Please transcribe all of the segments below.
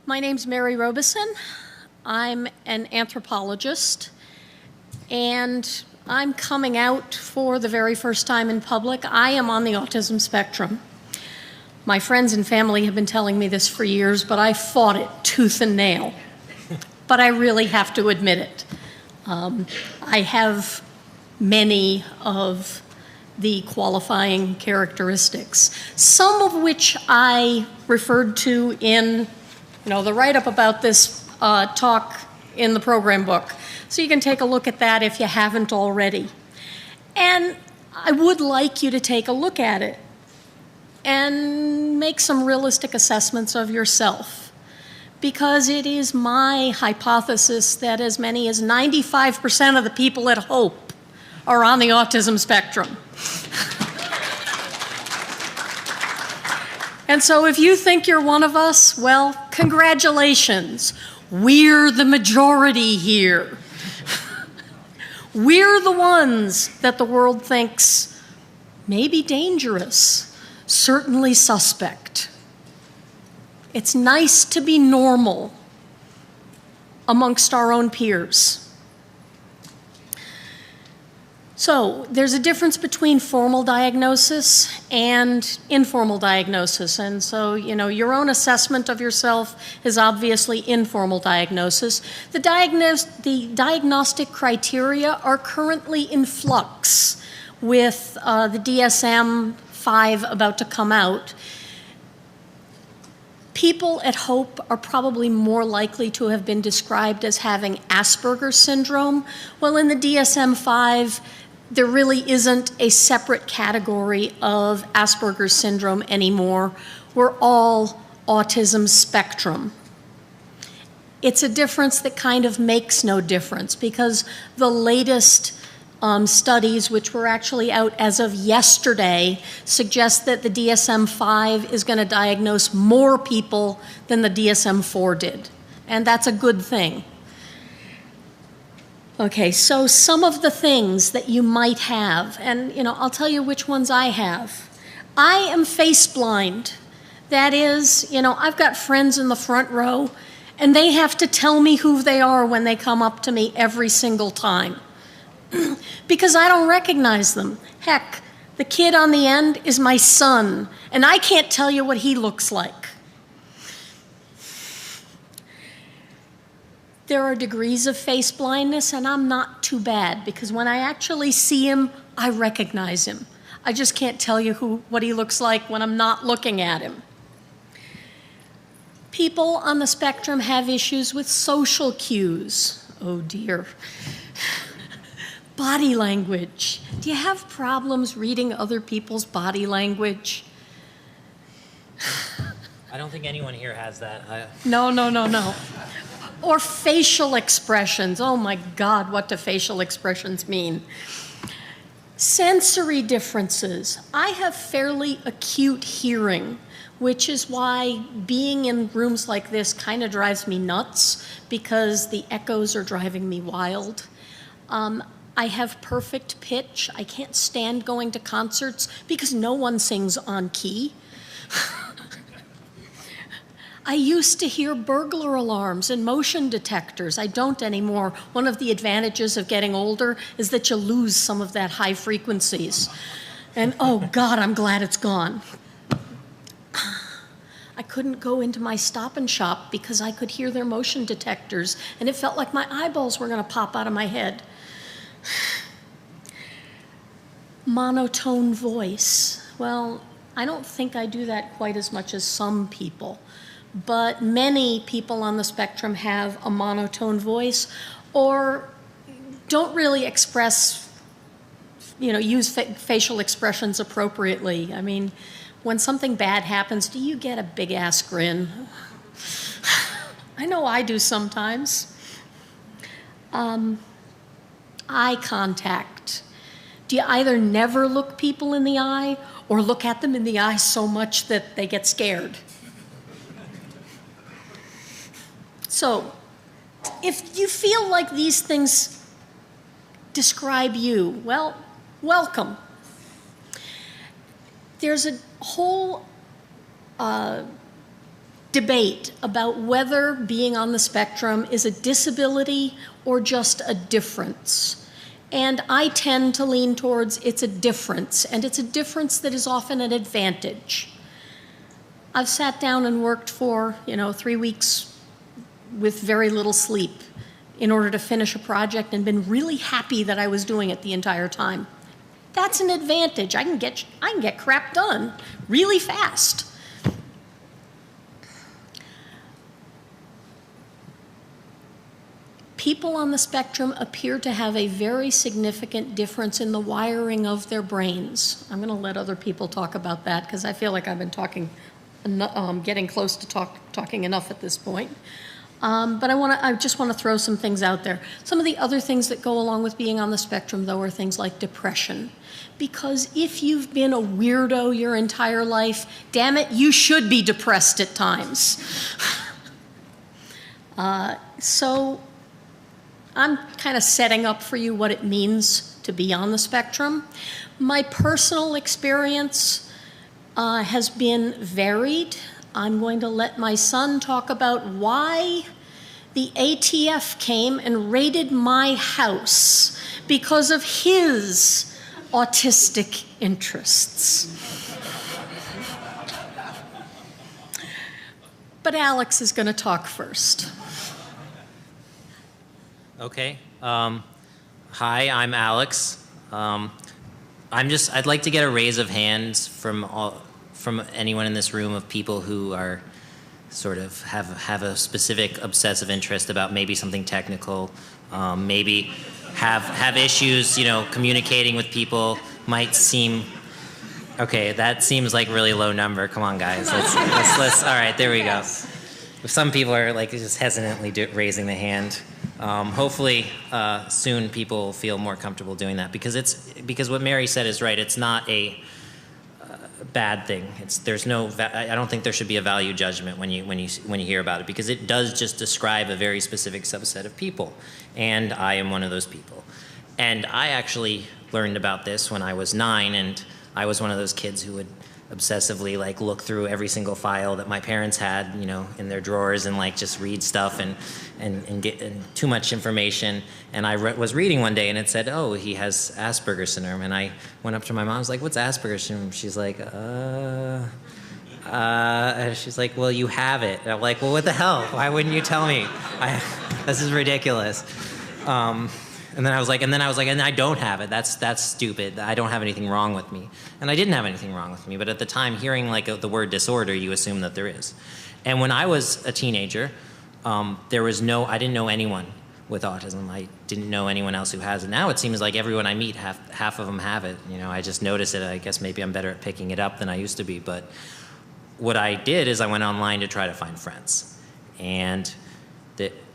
My name's Mary Robeson. I'm an anthropologist, and I'm coming out for the very first time in public. I am on the autism spectrum. My friends and family have been telling me this for years, but I fought it tooth and nail. But I really have to admit it. I have many of the qualifying characteristics, some of which I referred to in the write-up about this talk in the program book. So you can take a look at that if you haven't already. And I would like you to take a look at it and make some realistic assessments of yourself, because it is my hypothesis that as many as 95% of the people at Hope are on the autism spectrum. And so if you think you're one of us, well, congratulations. We're the majority here. We're the ones that the world thinks may be dangerous, certainly suspect. It's nice to be normal amongst our own peers. So there's a difference between formal diagnosis and informal diagnosis. And so, your own assessment of yourself is obviously informal diagnosis. The diagnostic criteria are currently in flux with the DSM-5 about to come out. People at Hope are probably more likely to have been described as having Asperger's syndrome. Well, in the DSM-5, there really isn't a separate category of Asperger's syndrome anymore. We're all autism spectrum. It's a difference that kind of makes no difference, because the latest studies, which were actually out as of yesterday, suggest that the DSM-5 is going to diagnose more people than the DSM-4 did. And that's a good thing. Okay, so some of the things that you might have, and I'll tell you which ones I have. I am face blind. That is, I've got friends in the front row, and they have to tell me who they are when they come up to me every single time. Because I don't recognize them. Heck, the kid on the end is my son, and I can't tell you what he looks like. There are degrees of face blindness, and I'm not too bad, because when I actually see him, I recognize him. I just can't tell you what he looks like when I'm not looking at him. People on the spectrum have issues with social cues. Oh dear. Body language. Do you have problems reading other people's body language? I don't think anyone here has that. No. Or facial expressions. Oh my God, what do facial expressions mean? Sensory differences. I have fairly acute hearing, which is why being in rooms like this kind of drives me nuts, because the echoes are driving me wild. I have perfect pitch. I can't stand going to concerts because no one sings on key. I used to hear burglar alarms and motion detectors. I don't anymore. One of the advantages of getting older is that you lose some of that high frequencies. And oh God, I'm glad it's gone. I couldn't go into my Stop and Shop because I could hear their motion detectors, and it felt like my eyeballs were going to pop out of my head. Monotone voice. Well, I don't think I do that quite as much as some people. But many people on the spectrum have a monotone voice, or don't really express, use facial expressions appropriately. I mean, when something bad happens, do you get a big-ass grin? I know I do sometimes. Eye contact. Do you either never look people in the eye, or look at them in the eye so much that they get scared? So, if you feel like these things describe you, well, welcome. There's a whole debate about whether being on the spectrum is a disability or just a difference. And I tend to lean towards it's a difference, and it's a difference that is often an advantage. I've sat down and worked for, 3 weeks with very little sleep in order to finish a project and been really happy that I was doing it the entire time. That's an advantage. I can get crap done really fast. People on the spectrum appear to have a very significant difference in the wiring of their brains. I'm going to let other people talk about that because I feel like I've been getting close to talking enough at this point. But I just want to throw some things out there. Some of the other things that go along with being on the spectrum, though, are things like depression. Because if you've been a weirdo your entire life, damn it, you should be depressed at times. So I'm kind of setting up for you what it means to be on the spectrum. My personal experience has been varied. I'm going to let my son talk about why the ATF came and raided my house because of his autistic interests. But Alex is going to talk first. Okay. Hi, I'm Alex. I'd like to get a raise of hands from anyone in this room of people who are sort of have a specific obsessive interest about maybe something technical, maybe have issues, communicating with people. Might seem okay. That seems like a really low number. Come on, guys. Let's. All right, there we go. Some people are like just hesitantly raising the hand. Hopefully, soon people will feel more comfortable doing that because what Mary said is right. It's not a bad thing. I don't think there should be a value judgment when you hear about it, because it does just describe a very specific subset of people, and I am one of those people. And I actually learned about this when I was 9, and I was one of those kids who would obsessively look through every single file that my parents had, in their drawers, and just read stuff and get too much information. And I was reading one day and it said, oh, he has Asperger's syndrome. And I went up to my mom, I was like, what's Asperger's syndrome? She's like, she's like, well, you have it. And I'm like, well, what the hell? Why wouldn't you tell me? This is ridiculous. And then I was like, and I don't have it. That's stupid. I don't have anything wrong with me. And I didn't have anything wrong with me. But at the time, hearing the word disorder, you assume that there is. And when I was a teenager, I didn't know anyone with autism. I didn't know anyone else who has it. Now it seems like everyone I meet, half of them have it. I just notice it. I guess maybe I'm better at picking it up than I used to be. But what I did is I went online to try to find friends. And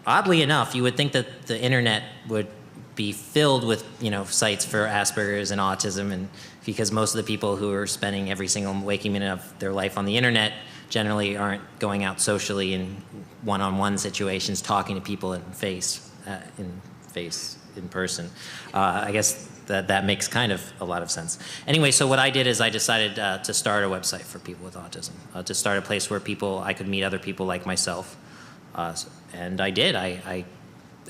oddly enough, you would think that the internet would be filled with sites for Asperger's and autism, and because most of the people who are spending every single waking minute of their life on the internet generally aren't going out socially in one-on-one situations, talking to people in person. I guess that makes kind of a lot of sense. Anyway, so what I did is I decided to start a website for people with autism, to start a place where I could meet other people like myself, and I did.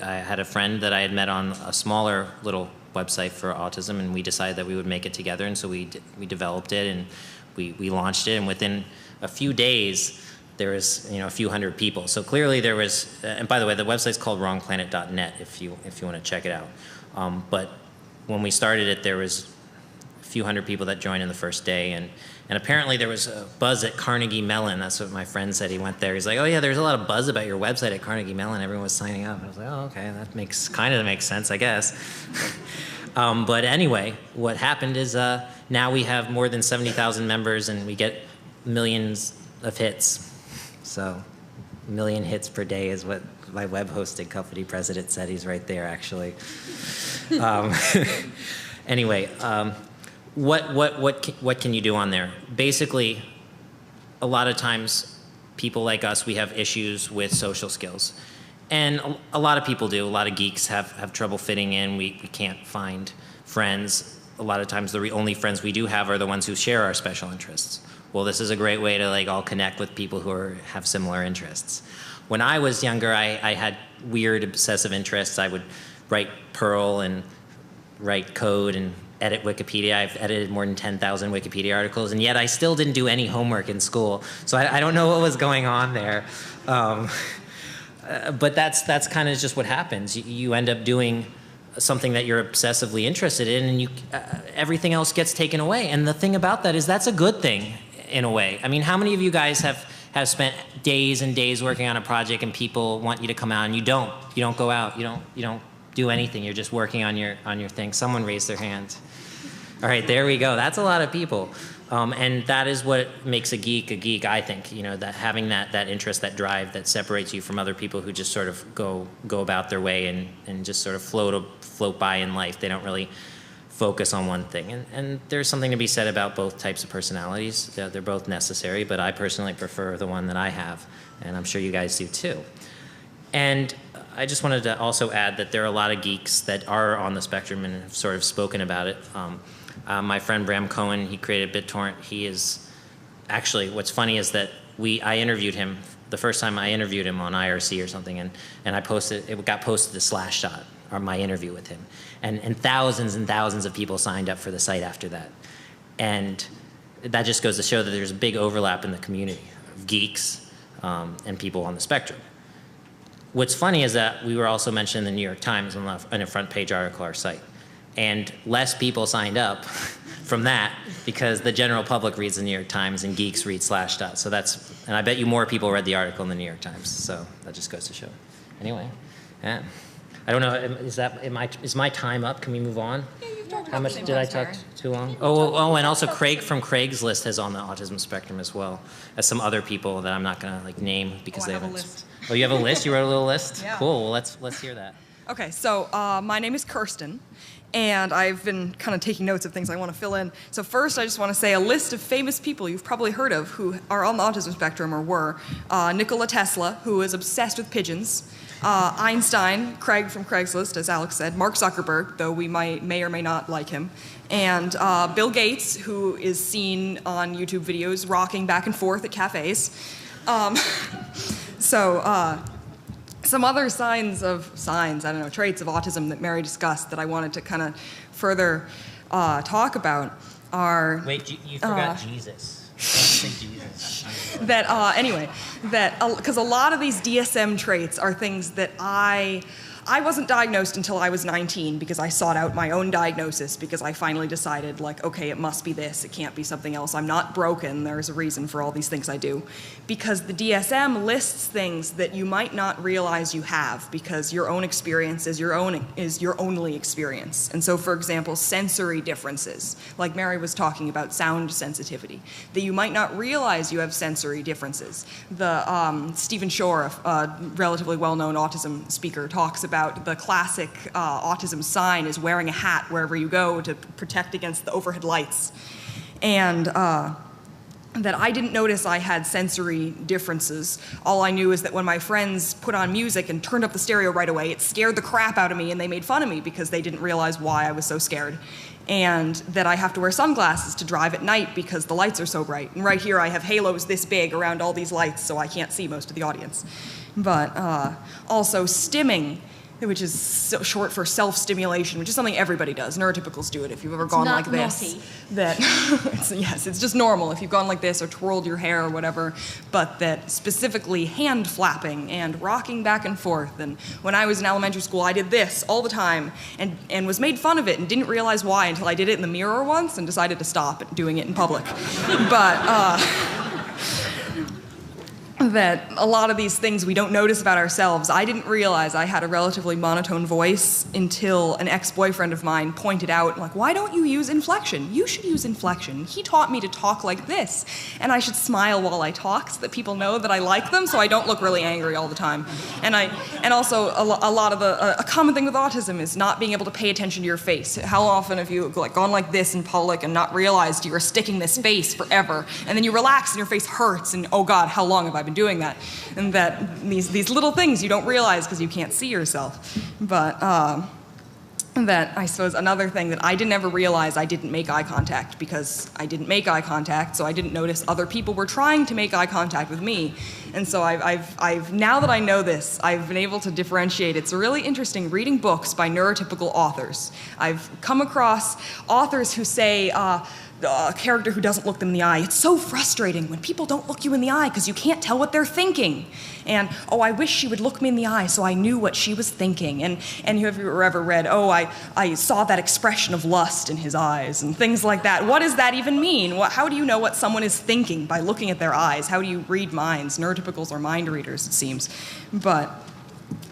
I had a friend that I had met on a smaller little website for autism, and we decided that we would make it together, and so we developed it, and we launched it, and within a few days there was a few hundred people. So clearly there was, and by the way, the website's called wrongplanet.net if you want to check it out. But when we started it, there was a few hundred people that joined in the first day, and apparently there was a buzz at Carnegie Mellon. That's what my friend said. He went there. He's like, oh yeah, there's a lot of buzz about your website at Carnegie Mellon. Everyone was signing up. I was like, oh, okay, that makes sense, I guess. But anyway, what happened is now we have more than 70,000 members, and we get millions of hits. So 1 million hits per day is what my web hosting company president said. He's right there, actually. Anyway, what can you do on there? Basically, a lot of times, people like us, we have issues with social skills. And a lot of people do. A lot of geeks have trouble fitting in. We can't find friends. A lot of times, the only friends we do have are the ones who share our special interests. well, this is a great way to like all connect with people who have similar interests. When I was younger, I had weird obsessive interests. I would write Perl and write code and edit Wikipedia. I've edited more than 10,000 Wikipedia articles, and yet I still didn't do any homework in school. So I don't know what was going on there. But that's kind of just what happens. You end up doing something that you're obsessively interested in, and everything else gets taken away. And the thing about that is that's a good thing in a way. I mean, how many of you guys have spent days and days working on a project and people want you to come out and you don't go out, you don't do anything, you're just working on your thing? Someone raised their hand. All right, there we go. That's a lot of people. And that is what makes a geek, I think, that having that interest, that drive that separates you from other people who just sort of go about their way and just sort of float by in life. They don't really focus on one thing. And there's something to be said about both types of personalities. They're both necessary, but I personally prefer the one that I have, and I'm sure you guys do too. And I just wanted to also add that there are a lot of geeks that are on the spectrum and have sort of spoken about it. My friend Bram Cohen, he created BitTorrent. He is actually, what's funny is that I interviewed him, the first time I interviewed him on IRC or something, and it got posted to Slashdot, or my interview with him. And thousands of people signed up for the site after that. And that just goes to show that there's a big overlap in the community of geeks and people on the spectrum. What's funny is that we were also mentioned in the New York Times in a front page article on our site. And less people signed up from that because the general public reads the New York Times and geeks read Slashdot. So and I bet you more people read the article in the New York Times. So that just goes to show. Anyway, yeah. I don't know, is my time up? Can we move on? Yeah, you've talked How much did I talk too long? Oh, and also Craig from Craigslist has on the Autism Spectrum as well as some other people that I'm not gonna like name because they haven't. I have a list. Oh, you have a list? You wrote a little list? Yeah. Cool, well, let's hear that. Okay, so my name is Kirsten, and I've been kind of taking notes of things I want to fill in. So first, I just want to say a list of famous people you've probably heard of who are on the autism spectrum or were. Nikola Tesla, who is obsessed with pigeons. Einstein, Craig from Craigslist, as Alex said. Mark Zuckerberg, though we may or may not like him. And Bill Gates, who is seen on YouTube videos rocking back and forth at cafes. Some other traits of autism that Mary discussed that I wanted to kind of further talk about are... Wait, you forgot Jesus. Don't say Jesus. Because a lot of these DSM traits are things that I wasn't diagnosed until I was 19 because I sought out my own diagnosis because I finally decided, like, okay, it must be this, it can't be something else. I'm not broken, there's a reason for all these things I do. Because the DSM lists things that you might not realize you have because your own experience is your only experience. And so, for example, sensory differences, like Mary was talking about sound sensitivity, that you might not realize you have sensory differences. Stephen Shore, a relatively well-known autism speaker, talks about the classic autism sign is wearing a hat wherever you go to protect against the overhead lights. And that I didn't notice I had sensory differences. All I knew is that when my friends put on music and turned up the stereo right away, it scared the crap out of me and they made fun of me because they didn't realize why I was so scared. And that I have to wear sunglasses to drive at night because the lights are so bright. And right here I have halos this big around all these lights so I can't see most of the audience. But also stimming, which is so short for self-stimulation, which is something everybody does. Neurotypicals do it. If you've ever gone like this, it's just normal if you've gone like this or twirled your hair or whatever. But that specifically hand flapping and rocking back and forth. And when I was in elementary school, I did this all the time and was made fun of it and didn't realize why until I did it in the mirror once and decided to stop doing it in public. But that a lot of these things we don't notice about ourselves. I didn't realize I had a relatively monotone voice until an ex-boyfriend of mine pointed out, like, why don't you use inflection? You should use inflection. He taught me to talk like this, and I should smile while I talk so that people know that I like them so I don't look really angry all the time. And also a lot of a common thing with autism is not being able to pay attention to your face. How often have you gone like this in public and not realized you were sticking this face forever, and then you relax and your face hurts, and oh God, how long have I been doing that? And that these little things you don't realize because you can't see yourself. But that I suppose another thing that I didn't ever realize, I didn't make eye contact because I didn't make eye contact, so I didn't notice other people were trying to make eye contact with me. And so I've now that I know this, I've been able to differentiate. It's really interesting reading books by neurotypical authors. I've come across authors who say, a character who doesn't look them in the eye. It's so frustrating when people don't look you in the eye because you can't tell what they're thinking. And, oh, I wish she would look me in the eye so I knew what she was thinking. And have you ever read, oh, I saw that expression of lust in his eyes and things like that. What does that even mean? How do you know what someone is thinking by looking at their eyes? How do you read minds? Neurotypicals are mind readers, it seems.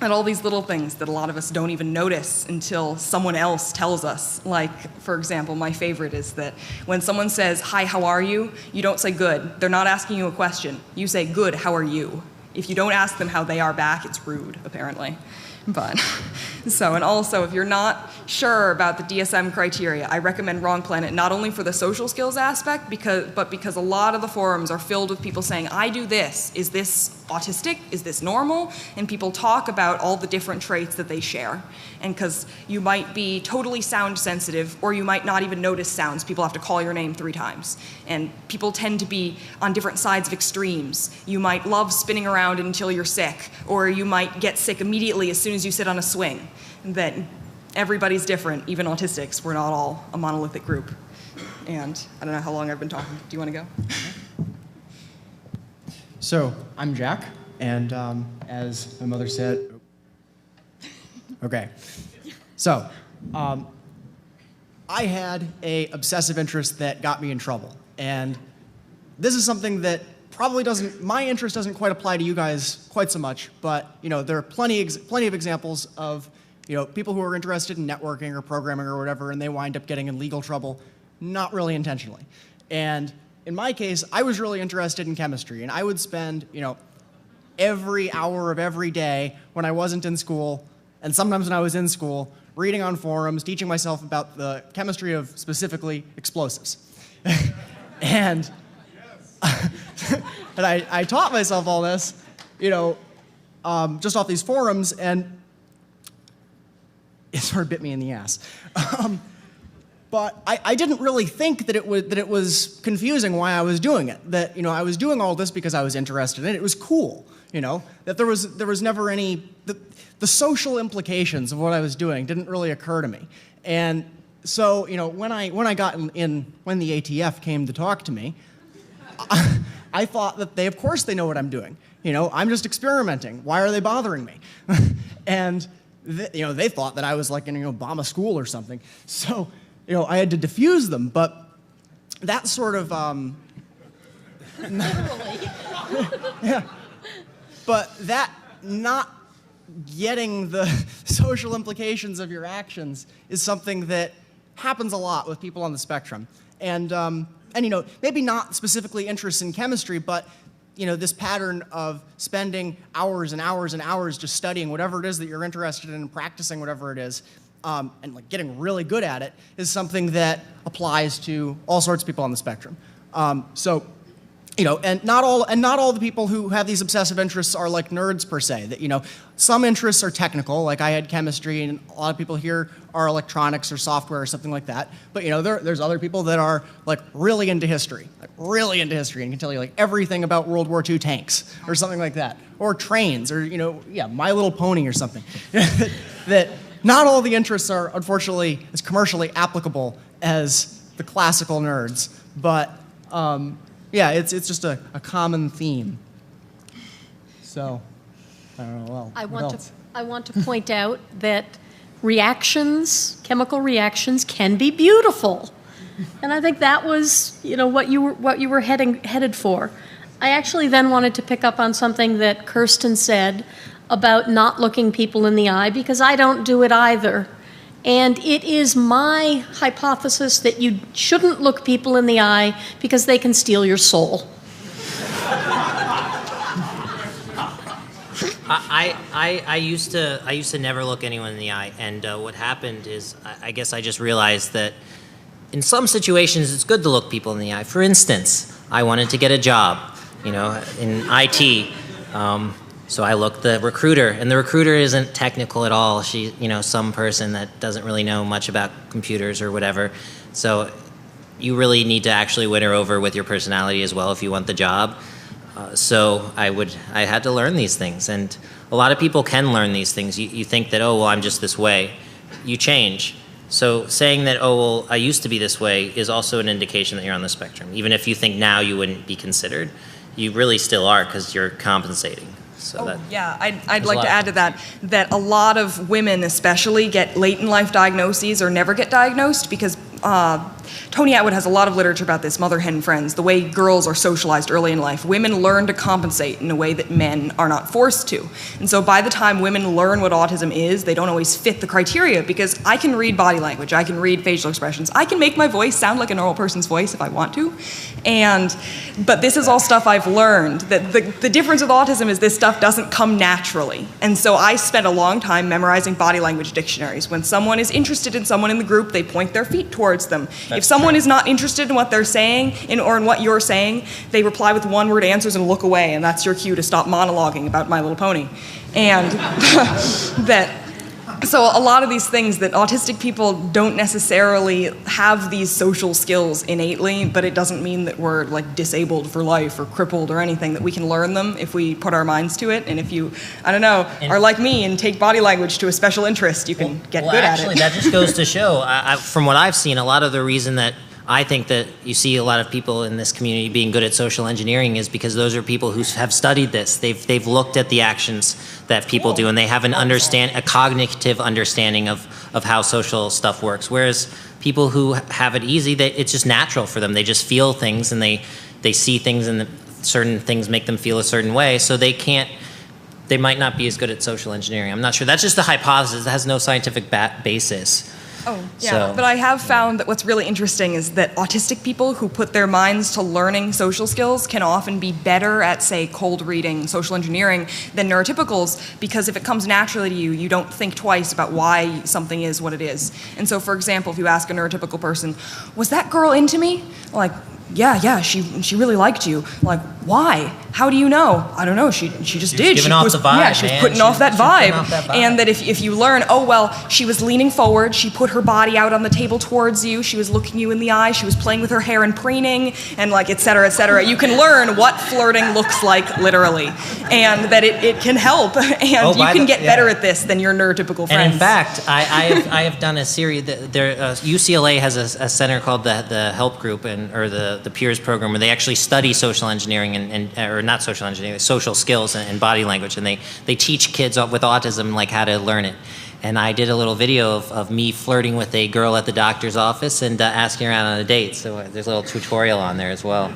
And all these little things that a lot of us don't even notice until someone else tells us. Like, for example, my favorite is that when someone says, "Hi, how are you?" you don't say good. They're not asking you a question. You say, "Good, how are you?" If you don't ask them how they are back, it's rude, apparently. And also, if you're not sure about the DSM criteria, I recommend Wrong Planet, not only for the social skills aspect, but because a lot of the forums are filled with people saying, I do this. Is this autistic? Is this normal? And people talk about all the different traits that they share. And because you might be totally sound sensitive, or you might not even notice sounds. People have to call your name 3 times. And people tend to be on different sides of extremes. You might love spinning around until you're sick, or you might get sick immediately as soon as you sit on a swing. That everybody's different, even autistics. We're not all a monolithic group. And I don't know how long I've been talking. Do you want to go? So, I'm Jack, and as my mother said, okay. So, I had an obsessive interest that got me in trouble. And this is something that probably my interest doesn't quite apply to you guys quite so much, but there are plenty of examples of people who are interested in networking or programming or whatever, and they wind up getting in legal trouble, not really intentionally. And in my case, I was really interested in chemistry, and I would spend every hour of every day when I wasn't in school, and sometimes when I was in school, reading on forums, teaching myself about the chemistry of specifically explosives. And I taught myself all this, just off these forums, and it sort of bit me in the ass. But I didn't really think that it was confusing why I was doing it. That I was doing all this because I was interested in it. It was cool, that there was never any the social implications of what I was doing didn't really occur to me. And so when I got in when the ATF came to talk to me, I thought that of course they know what I'm doing. I'm just experimenting. Why are they bothering me? And they thought that I was like in Obama school or something. So I had to diffuse them, but that sort of yeah. But that not getting the social implications of your actions is something that happens a lot with people on the spectrum. And maybe not specifically interests in chemistry, but this pattern of spending hours and hours and hours just studying whatever it is that you're interested in and practicing whatever it is, and like getting really good at it is something that applies to all sorts of people on the spectrum. And not all the people who have these obsessive interests are like nerds per se. That some interests are technical, like I had chemistry, and a lot of people here are electronics or software or something like that. But there's other people that are like really into history, and can tell you like everything about World War II tanks or something like that, or trains, or My Little Pony or something. that not all the interests are unfortunately as commercially applicable as the classical nerds, but. Yeah, it's just a common theme. So, I don't know. Well, I want to point out that chemical reactions, can be beautiful, and I think that was what you were headed for. I actually then wanted to pick up on something that Kirsten said about not looking people in the eye, because I don't do it either. And it is my hypothesis that you shouldn't look people in the eye because they can steal your soul. I used to never look anyone in the eye, and what happened is I guess I just realized that in some situations it's good to look people in the eye. For instance, I wanted to get a job, in IT. So I looked the recruiter, and the recruiter isn't technical at all. She, some person that doesn't really know much about computers or whatever. So you really need to actually win her over with your personality as well if you want the job. So I had to learn these things, and a lot of people can learn these things. You think that, oh, well, I'm just this way. You change. So saying that, oh, well, I used to be this way is also an indication that you're on the spectrum. Even if you think now you wouldn't be considered, you really still are because you're compensating. So yeah, I'd like to add to that a lot of women especially get late in life diagnoses or never get diagnosed because Tony Atwood has a lot of literature about this, Mother Hen Friends, the way girls are socialized early in life. Women learn to compensate in a way that men are not forced to. And so by the time women learn what autism is, they don't always fit the criteria because I can read body language, I can read facial expressions, I can make my voice sound like a normal person's voice if I want to. But this is all stuff I've learned. That the difference with autism is this stuff doesn't come naturally. And so I spent a long time memorizing body language dictionaries. When someone is interested in someone in the group, they point their feet towards them. If someone is not interested in what they're saying or in what you're saying, they reply with one-word answers and look away, and that's your cue to stop monologuing about My Little Pony. And so a lot of these things that autistic people don't necessarily have these social skills innately, but it doesn't mean that we're like disabled for life or crippled or anything, that we can learn them if we put our minds to it. And if you, are like me and take body language to a special interest, you can get good at it. Actually, that just goes to show, from what I've seen, a lot of the reason that I think that you see a lot of people in this community being good at social engineering is because those are people who have studied this. They've looked at the actions that people do, and they have a cognitive understanding of how social stuff works. Whereas people who have it easy, it's just natural for them. They just feel things, and they see things, and certain things make them feel a certain way. So they might not be as good at social engineering. I'm not sure. That's just a hypothesis. It has no scientific basis. Oh, yeah, but I have found that what's really interesting is that autistic people who put their minds to learning social skills can often be better at, say, cold reading, social engineering, than neurotypicals, because if it comes naturally to you, you don't think twice about why something is what it is. And so, for example, if you ask a neurotypical person, was that girl into me? Like, yeah, she really liked you. Like, why? How do you know? I don't know. She just did. She was putting off that vibe. And that if you learn, oh well, she was leaning forward. She put her body out on the table towards you. She was looking you in the eye. She was playing with her hair and preening, and like et cetera, et cetera. You can learn what flirting looks like literally, and that it can help. And you can get better at this than your neurotypical friends. And in fact, I have done a series. UCLA has a center called the Help Group or the Peers program, where they actually study social engineering or not social engineering, social skills and body language, and they teach kids with autism like how to learn it. And I did a little video of me flirting with a girl at the doctor's office and asking her out on a date. So there's a little tutorial on there as well.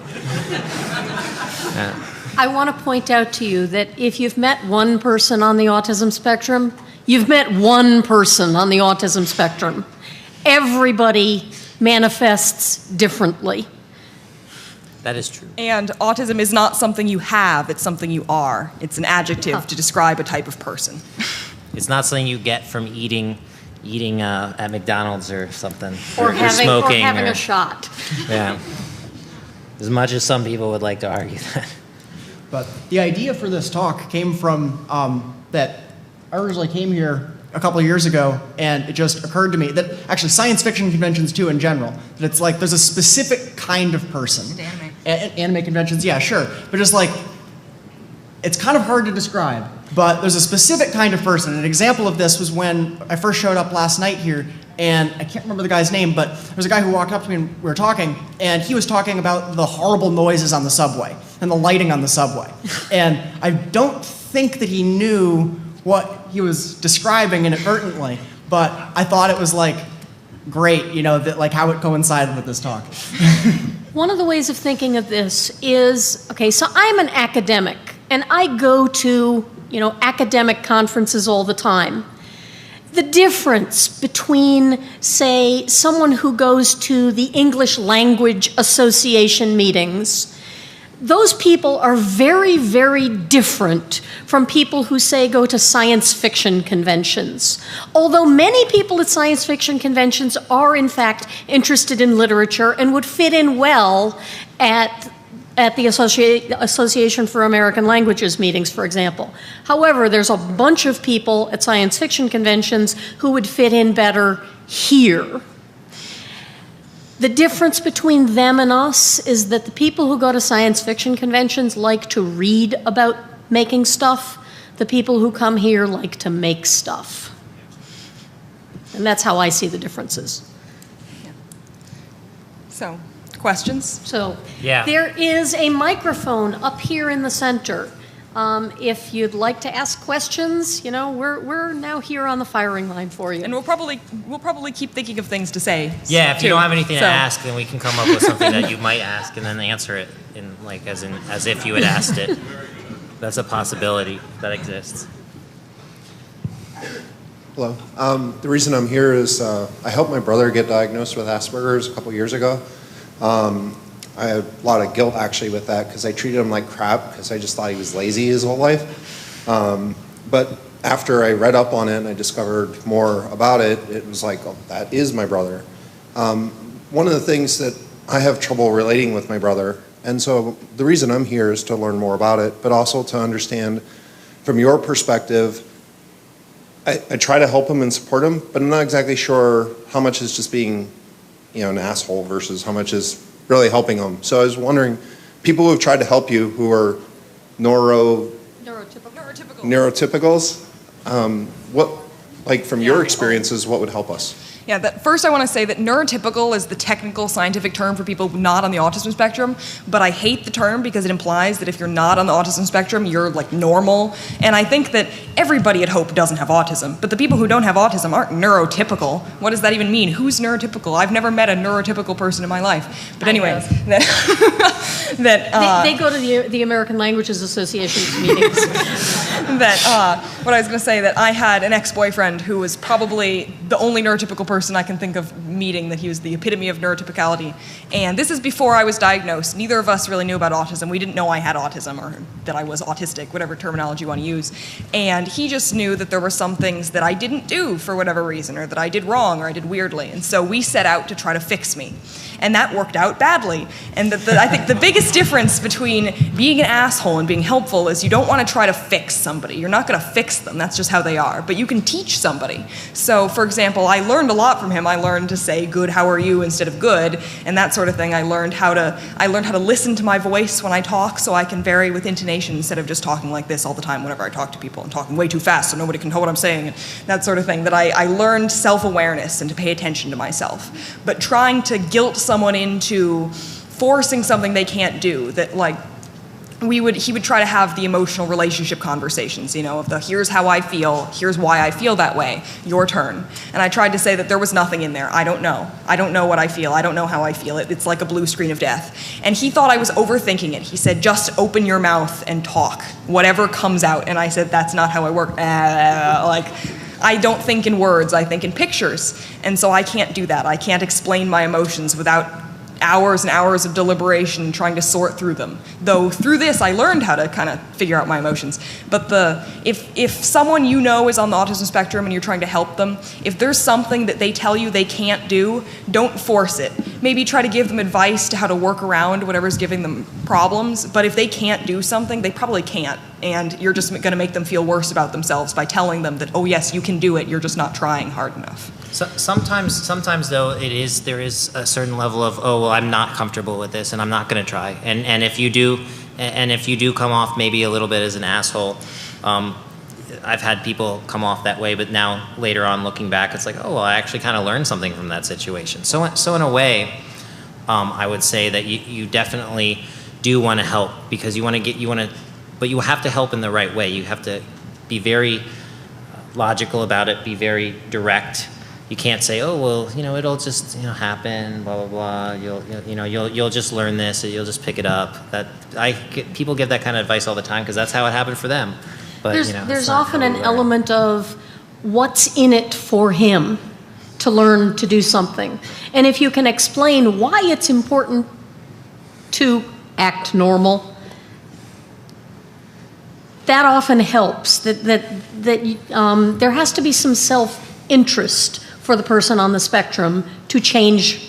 I want to point out to you that if you've met one person on the autism spectrum, you've met one person on the autism spectrum. Everybody manifests differently. That is true. And autism is not something you have, it's something you are. It's an adjective to describe a type of person. It's not something you get from eating at McDonald's or something. Or having a shot. Yeah. As much as some people would like to argue that. But the idea for this talk came from that I originally came here a couple of years ago, and it just occurred to me that actually science fiction conventions too in general, that it's like there's a specific kind of person. Anime conventions, yeah, sure. But just like, it's kind of hard to describe, but there's a specific kind of person. An example of this was when I first showed up last night here, and I can't remember the guy's name, but there was a guy who walked up to me and we were talking, and he was talking about the horrible noises on the subway and the lighting on the subway. And I don't think that he knew what he was describing inadvertently, but I thought it was like great, that like how it coincided with this talk. One of the ways of thinking of this is, okay, so I'm an academic, and I go to, academic conferences all the time. The difference between, say, someone who goes to the English Language Association meetings, those people are very, very different from people who, say, go to science fiction conventions. Although many people at science fiction conventions are, in fact, interested in literature and would fit in well at at the Association for American Languages meetings, for example. However, there's a bunch of people at science fiction conventions who would fit in better here. The difference between them and us is that the people who go to science fiction conventions like to read about making stuff. The people who come here like to make stuff. And that's how I see the differences. Yeah. So, questions? So, Yeah. there is a microphone up here in the center. If you'd like to ask questions, you know, we're now here on the firing line for you. And we'll probably keep thinking of things to say. Yeah, if you too. don't have anything to So- ask, then we can come up with something that you might ask and then answer it in like as if you had asked it. That's a possibility that exists. Hello. The reason I'm here is I helped my brother get diagnosed with Asperger's a couple years ago. I had a lot of guilt actually with that because I treated him like crap because I just thought he was lazy his whole life. But after I read up on it and I discovered more about it, it was like, oh, that is my brother. One of the things that I have trouble relating with my brother, and so the reason I'm here is to learn more about it, but also to understand from your perspective. I try to help him and support him, but I'm not exactly sure how much is just being, you know, an asshole versus how much is really helping him. So I was wondering, people who have tried to help you who are neurotypicals, what, like from your experiences, what would help us? Yeah, first I want to say that neurotypical is the technical scientific term for people not on the autism spectrum, but I hate the term because it implies that if you're not on the autism spectrum, you're like normal. And I think that everybody at Hope doesn't have autism, but the people who don't have autism aren't neurotypical. What does that even mean? Who's neurotypical? I've never met a neurotypical person in my life. But anyway, they go to the American Languages Association meetings. What I was going to say, that I had an ex-boyfriend who was probably the only neurotypical person I can think of meeting, that he was the epitome of neurotypicality. And this is before I was diagnosed. Neither of us really knew about autism. We didn't know I had autism or that I was autistic, whatever terminology you want to use. And he just knew that there were some things that I didn't do for whatever reason, or that I did wrong or I did weirdly. And so we set out to try to fix me. And that worked out badly. And I think the biggest difference between being an asshole and being helpful is you don't want to try to fix somebody. You're not going to fix them. That's just how they are. But you can teach somebody. So, for example, I learned a lot from him. I learned to say good, how are you, instead of good, and that sort of thing. I learned how to listen to my voice when I talk, so I can vary with intonation instead of just talking like this all the time whenever I talk to people and talking way too fast so nobody can know what I'm saying, and that sort of thing. That I learned self-awareness and to pay attention to myself. But trying to guilt someone into forcing something they can't do, that like he would try to have the emotional relationship conversations, you know, of the here's how I feel, here's why I feel that way, your turn. And I tried to say that there was nothing in there. I don't know what I feel. I don't know how I feel. It's like a blue screen of death. And he thought I was overthinking it. He said, just open your mouth and talk, whatever comes out. And I said, that's not how I work. I don't think in words, I think in pictures. And so I can't do that. I can't explain my emotions without hours and hours of deliberation trying to sort through them. Though through this I learned how to kind of figure out my emotions. But if someone you know is on the autism spectrum and you're trying to help them, if there's something that they tell you they can't do, don't force it. Maybe try to give them advice to how to work around whatever's giving them problems, but if they can't do something, they probably can't. And you're just going to make them feel worse about themselves by telling them that, oh yes, you can do it, you're just not trying hard enough. So, sometimes though, there is a certain level of, oh well, I'm not comfortable with this and I'm not going to try. And if you do come off maybe a little bit as an asshole, I've had people come off that way, but now later on looking back, it's like, oh well, I actually kind of learned something from that situation. So in a way, I would say that you definitely do want to help because but you have to help in the right way. You have to be very logical about it, be very direct. You can't say, oh well, you know, it'll just happen, blah blah blah. You'll just learn this, you'll just pick it up. People give that kind of advice all the time because that's how it happened for them. But there's often an element of what's in it for him to learn to do something, and if you can explain why it's important to act normal, that often helps. There has to be some self-interest for the person on the spectrum to change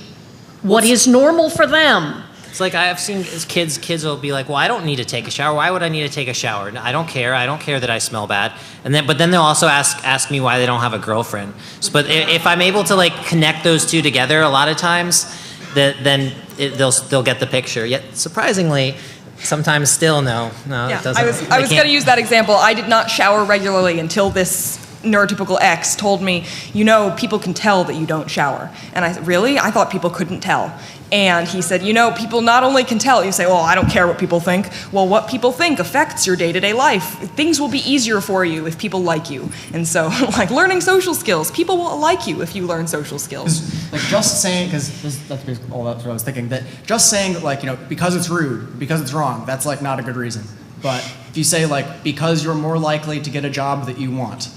what is normal for them. It's like I've seen kids will be like, well, I don't need to take a shower. Why would I need to take a shower? I don't care. I don't care that I smell bad. But then they'll also ask me why they don't have a girlfriend. But if I'm able to like connect those two together, a lot of times, they'll get the picture. Yet surprisingly, sometimes still no. Yeah, it doesn't. I was going to use that example. I did not shower regularly until this neurotypical ex told me, you know, people can tell that you don't shower. And I said, really? I thought people couldn't tell. And he said, you know, people not only can tell, you say, well, I don't care what people think. Well, what people think affects your day-to-day life. Things will be easier for you if people like you. And so, like learning social skills, people will like you if you learn social skills. Like just saying, because that's basically all that's what I was thinking, that just saying like, you know, because it's rude, because it's wrong, that's like not a good reason. But if you say like, because you're more likely to get a job that you want,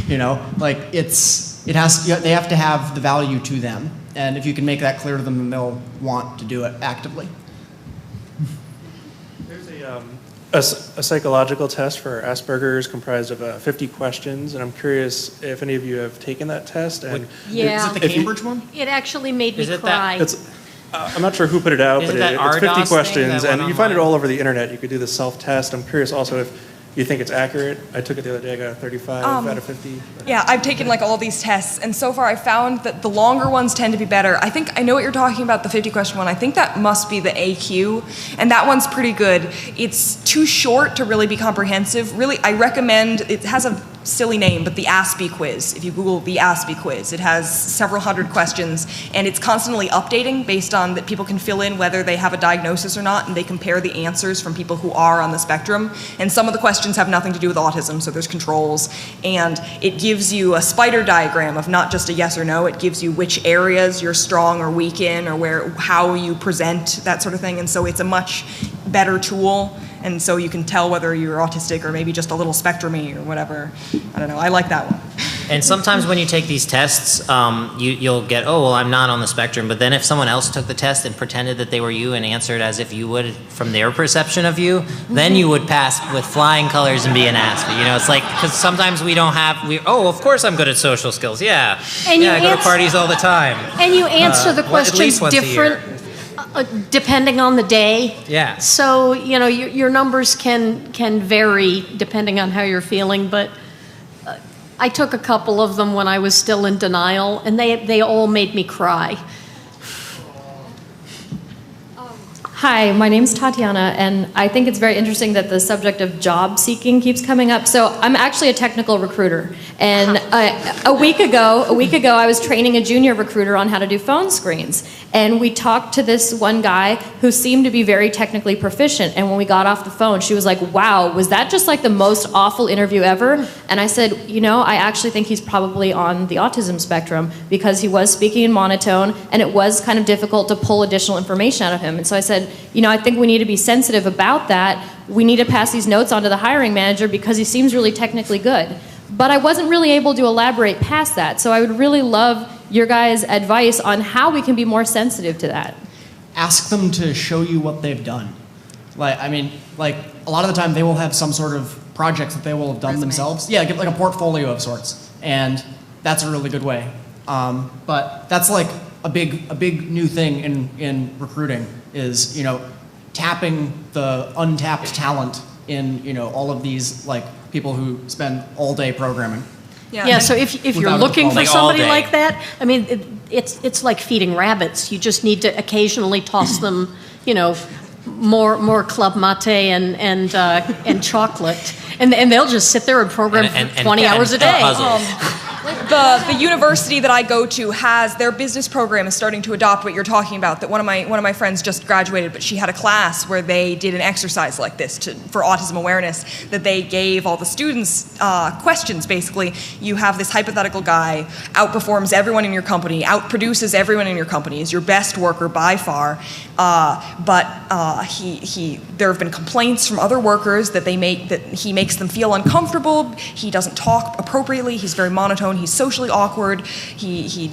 you know, like they have to have the value to them. And if you can make that clear to them, then they'll want to do it actively. There's a psychological test for Asperger's comprised of 50 questions, and I'm curious if any of you have taken that test. And Yeah. Is it the Cambridge one? It actually made me Is it cry. I'm not sure who put it out, Isn't but that it's 50 RDOS thing questions, that and went you find it online? all over the internet. You could do the self-test. I'm curious also if you think it's accurate. I took it the other day. I got a 35 out of 50. Yeah, I've taken like all these tests, and so far I found that the longer ones tend to be better. I think I know what you're talking about, the 50 question one. I think that must be the AQ, and that one's pretty good. It's too short to really be comprehensive. Really, I recommend, it has a silly name, but the Aspie quiz. If you Google the Aspie quiz, it has several hundred questions, and it's constantly updating based on that people can fill in whether they have a diagnosis or not, and they compare the answers from people who are on the spectrum. And some of the questions have nothing to do with autism, so there's controls, and it gives you a spider diagram of not just a yes or no, it gives you which areas you're strong or weak in, or how you present, that sort of thing. And so it's a much better tool. And so you can tell whether you're autistic or maybe just a little spectrum-y or whatever. I don't know, I like that one. And sometimes when you take these tests, you'll get, oh, well, I'm not on the spectrum. But then if someone else took the test and pretended that they were you and answered as if you would from their perception of you, then you would pass with flying colors and be an Aspie. You know, it's like, because sometimes we don't have, oh, of course I'm good at social skills. Yeah. And I go to parties all the time. And you answer the at questions least once a year. different depending on the day. Yeah. So, you know, your numbers can vary depending on how you're feeling, but I took a couple of them when I was still in denial, and they all made me cry. Hi, my name's Tatiana, and I think it's very interesting that the subject of job seeking keeps coming up. So I'm actually a technical recruiter, and a week ago, I was training a junior recruiter on how to do phone screens, and we talked to this one guy who seemed to be very technically proficient. And when we got off the phone, she was like, "Wow, was that just like the most awful interview ever?" And I said, "You know, I actually think he's probably on the autism spectrum because he was speaking in monotone, and it was kind of difficult to pull additional information out of him." And so I said, "You know, I think we need to be sensitive about that. We need to pass these notes on to the hiring manager because he seems really technically good." But I wasn't really able to elaborate past that. So I would really love your guys' advice on how we can be more sensitive to that. Ask them to show you what they've done. Like, I mean, like a lot of the time they will have some sort of projects that they will have done themselves. Yeah, give like a portfolio of sorts. And that's a really good way. But that's like a big new thing in recruiting is, you know, tapping the untapped talent in, you know, all of these like people who spend all day programming. Yeah, so if you're Without looking for like all somebody day. like that, I mean, it's like feeding rabbits. You just need to occasionally toss them, you know, more club mate and chocolate, and they'll just sit there and program for 20 hours a day. puzzles. The university that I go to has their business program is starting to adopt what you're talking about. That one of my friends just graduated, but she had a class where they did an exercise like this for autism awareness. That they gave all the students questions. Basically, you have this hypothetical guy outperforms everyone in your company, outproduces everyone in your company, is your best worker by far. But there have been complaints from other workers that he makes them feel uncomfortable. He doesn't talk appropriately. He's very monotone. He's socially awkward. He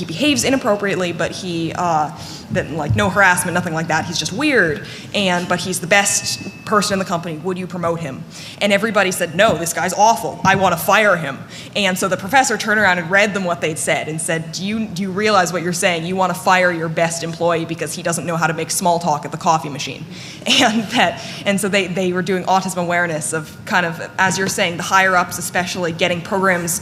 behaves inappropriately, but like no harassment, nothing like that. He's just weird. But he's the best person in the company. Would you promote him? And everybody said, no, this guy's awful. I want to fire him. And so the professor turned around and read them what they'd said and said, do you realize what you're saying? You want to fire your best employee because he doesn't know how to make small talk at the coffee machine. And so they were doing autism awareness of kind of, as you're saying, the higher ups especially getting programs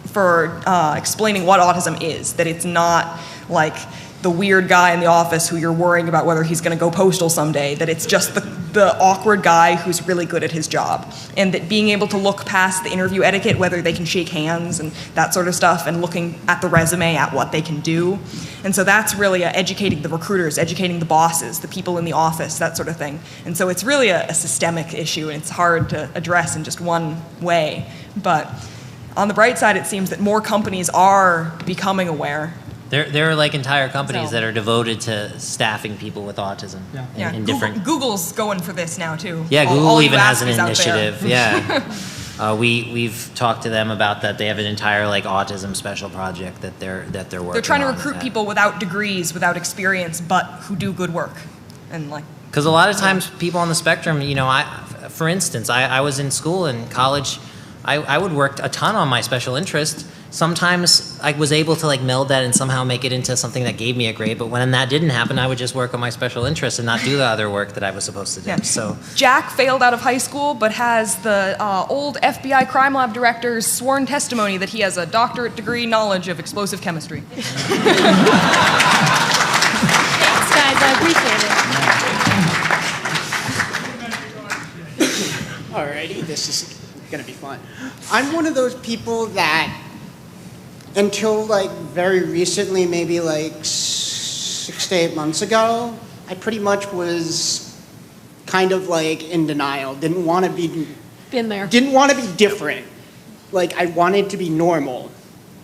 for explaining what autism is, that it's not like the weird guy in the office who you're worrying about whether he's going to go postal someday, that it's just the awkward guy who's really good at his job. And that being able to look past the interview etiquette, whether they can shake hands and that sort of stuff, and looking at the resume, at what they can do. And so that's really educating the recruiters, educating the bosses, the people in the office, that sort of thing. And so it's really a systemic issue, and it's hard to address in just one way. But on the bright side, it seems that more companies are becoming aware. There are like entire companies that are devoted to staffing people with autism. Yeah, in different. Google's going for this now too. Yeah, Google all even has an Aspies out there. initiative. Yeah, we've talked to them about that. They have an entire like autism special project that they're working. They're trying to on recruit people without degrees, without experience, but who do good work, and like. Because a lot of times people on the spectrum, you know, for instance, I was in school and college. I would work a ton on my special interest. Sometimes I was able to like meld that and somehow make it into something that gave me a grade, but when that didn't happen, I would just work on my special interest and not do the other work that I was supposed to do. Yeah. So Jack failed out of high school, but has the old FBI crime lab director's sworn testimony that he has a doctorate degree knowledge of explosive chemistry. Thanks, guys. I appreciate it. Alrighty, this is gonna be fun. I'm one of those people that, until like very recently, maybe like 6 to 8 months ago, I pretty much was kind of like in denial. Didn't want to be. Been there. Didn't want to be different. Like I wanted to be normal.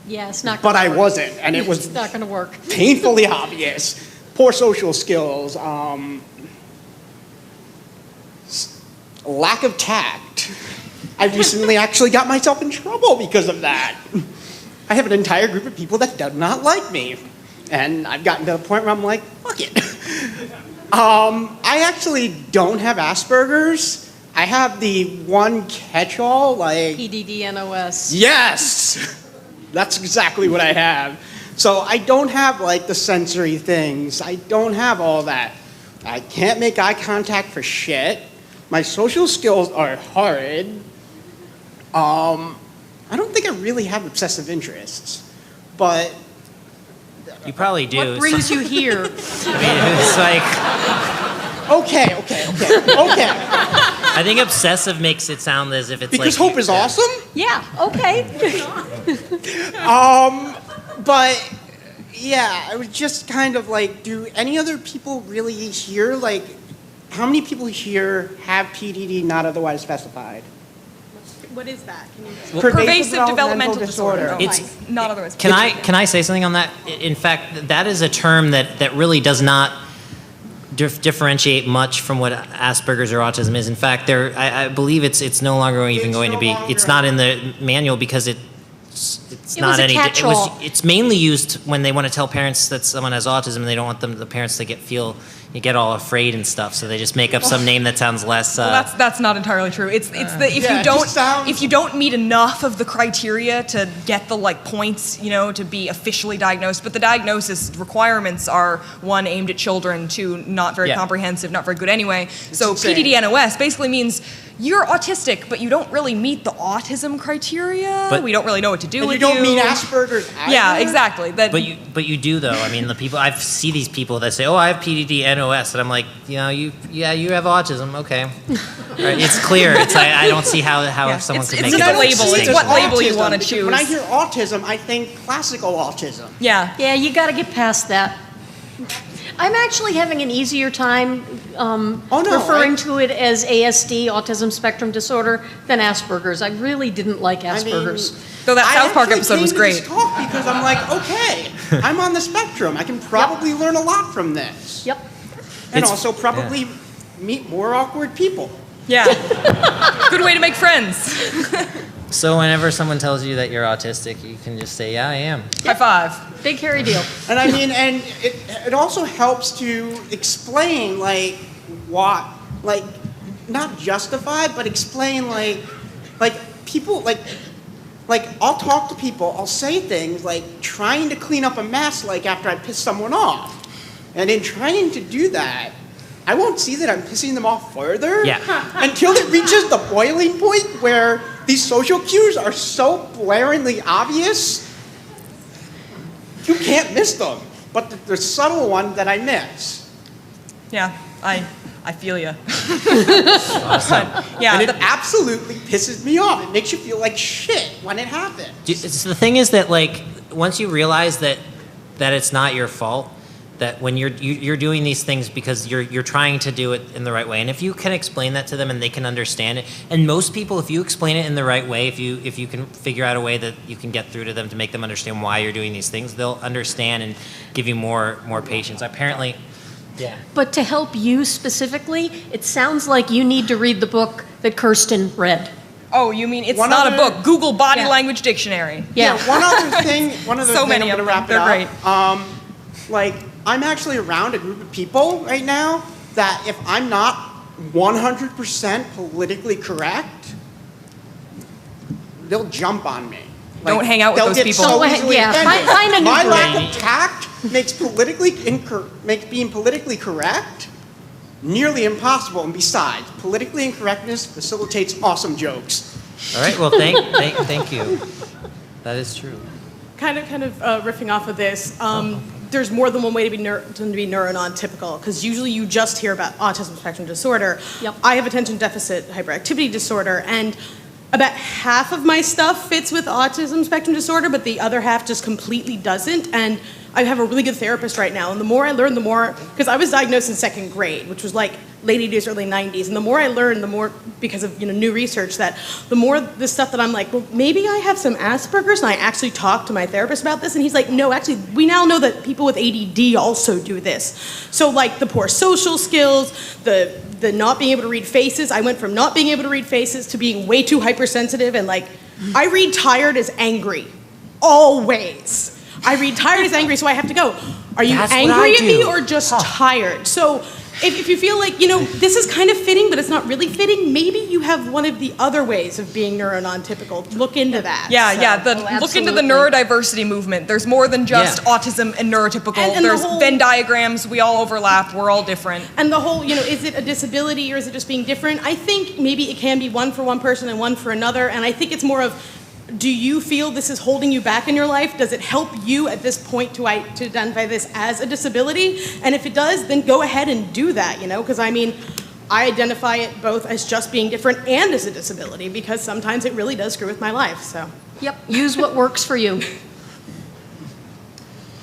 Yeah, it's not But gonna I work. wasn't, and it was It's not going to work. painfully obvious. Poor social skills, lack of tact. I recently actually got myself in trouble because of that. I have an entire group of people that do not like me. And I've gotten to the point where I'm like, fuck it. I actually don't have Asperger's. I have the one catch-all, like... PDD-NOS. Yes! That's exactly what I have. So I don't have, like, the sensory things. I don't have all that. I can't make eye contact for shit. My social skills are horrid. I don't think I really have obsessive interests, but... you probably do. What brings you here? I mean, it's like... Okay. I think obsessive makes it sound as if it's Because like... hope is awesome? Yeah, okay. But, yeah, I was just kind of like, do any other people really here, like, how many people here have PDD not otherwise specified? What is that? Can you... Pervasive developmental disorder. It's not otherwise. Can I say something on that? In fact, that is a term that really does not differentiate much from what Asperger's or autism is. In fact, I believe it's no longer even going to be. It's not in the manual because it's not any. It's mainly used when they want to tell parents that someone has autism and they don't want the parents to get all afraid and stuff, so they just make up some name that sounds less. Well, that's not entirely true. It's if you don't meet enough of the criteria to get the like points, to be officially diagnosed. But the diagnosis requirements are one aimed at children, two not very comprehensive, not very good anyway. So PDD-NOS basically means you're autistic, but you don't really meet the autism criteria. But we don't really know what to do with you. You don't mean Asperger's either? Yeah, exactly. But you do though. I mean, the people I see these people that say, "Oh, I have PDD-NOS," and I'm like, you have autism. Okay, right, it's clear. I don't see how someone could make it. It's a label. It's what label you want to choose. When I hear autism, I think classical autism. Yeah. Yeah, you got to get past that. I'm actually having an easier time referring to it as ASD, Autism Spectrum Disorder, than Asperger's. I really didn't like Asperger's. Though that South Park episode was great. Because I'm like, okay, I'm on the spectrum. I can probably learn a lot from this. Yep. And also probably meet more awkward people. Yeah. Good way to make friends. So whenever someone tells you that you're autistic, you can just say, "Yeah, I am." High five. Big hairy deal. And I mean, and it also helps to explain, like, what, like, not justify, but explain like people like I'll talk to people, I'll say things like trying to clean up a mess like after I piss someone off. And in trying to do that, I won't see that I'm pissing them off further until it reaches the boiling point where these social cues are so blaringly obvious, you can't miss them. But the subtle one that I miss. Yeah, I feel you. Awesome. Yeah, and it absolutely pisses me off. It makes you feel like shit when it happens. So the thing is that, like, once you realize that it's not your fault, that when you're doing these things because you're trying to do it in the right way, and if you can explain that to them and they can understand it, and most people, if you explain it in the right way, if you can figure out a way that you can get through to them to make them understand why you're doing these things, they'll understand and give you more patience. Apparently, yeah. But to help you specifically, it sounds like you need to read the book that Kirsten read. Oh, you mean it's not a book? Google Body Yeah. Language Dictionary. Yeah. One other thing, So many I'm of going to wrap them. it They're up. great. Like, I'm actually around a group of people right now that if I'm not 100% politically correct, they'll jump on me. Like, Don't hang out with they'll those get people. So easily Yeah, offended. find a new My group. lack of tact makes being politically correct nearly impossible. And besides, politically incorrectness facilitates awesome jokes. All right. Well, thank you. That is true. Kind of riffing off of this, there's more than one way to be neuronon-typical, because usually you just hear about autism spectrum disorder. Yep. I have attention deficit hyperactivity disorder, and about half of my stuff fits with autism spectrum disorder, but the other half just completely doesn't. And I have a really good therapist right now, and the more I learn, the more, because I was diagnosed in second grade, which was like late 80s, early 90s, and the more I learn, the more, because of new research, that the more the stuff that I'm like, well, maybe I have some Asperger's, and I actually talked to my therapist about this, and he's like, no, actually, we now know that people with ADD also do this. So like the poor social skills, the not being able to read faces, I went from not being able to read faces to being way too hypersensitive, and like, I read tired as angry, always. I read tired as angry, so I have to go, are you That's what angry I at me do. or just tired? So if you feel like, this is kind of fitting, but it's not really fitting, maybe you have one of the other ways of being neuronon-typical. Look into that. Yeah, So- yeah. Look into the neurodiversity movement. There's more than just autism and neurotypical. And There's the whole- Venn diagrams. We all overlap. We're all different. And the whole, is it a disability or is it just being different? I think maybe it can be one for one person and one for another, and I think it's more of, do you feel this is holding you back in your life? Does it help you at this point to identify this as a disability? And if it does, then go ahead and do that, because I identify it both as just being different and as a disability, because sometimes it really does screw with my life, so. Yep, use what works for you.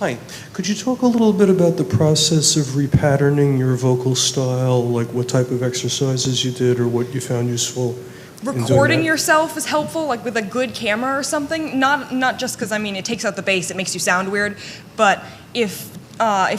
Hi, could you talk a little bit about the process of repatterning your vocal style, like what type of exercises you did or what you found useful? Recording yourself is helpful, like with a good camera or something. Not just because it takes out the bass, it makes you sound weird. But if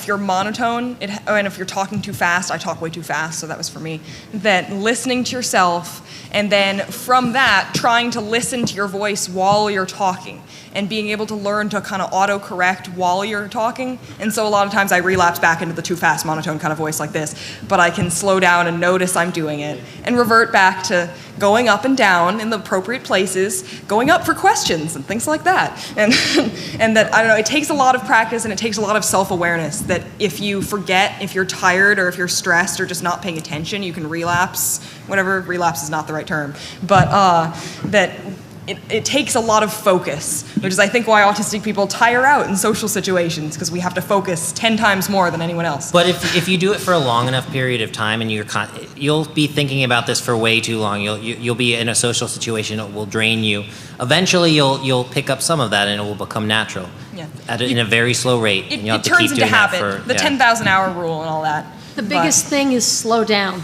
you're monotone, and if you're talking too fast, I talk way too fast, so that was for me. That listening to yourself, and then from that, trying to listen to your voice while you're talking, and being able to learn to kind of auto-correct while you're talking. And so a lot of times I relapse back into the too fast monotone kind of voice like this, but I can slow down and notice I'm doing it, and revert back to going up and down in the appropriate places, going up for questions and things like that. And that, I don't know, it takes a lot of practice and it takes a lot of self-awareness that if you forget, if you're tired or if you're stressed or just not paying attention, you can relapse. Whatever, relapse is not the right term. But that it takes a lot of focus, which is I think why autistic people tire out in social situations, because we have to focus 10 times more than anyone else. But if you do it for a long enough period of time, and you'll be thinking about this for way too long. You'll be in a social situation that will drain you. Eventually, you'll pick up some of that, and it will become natural. Yeah. In a very slow rate. It and you'll have to turns keep into doing that habit, for the 10,000 hour rule and all that. The biggest thing is slow down.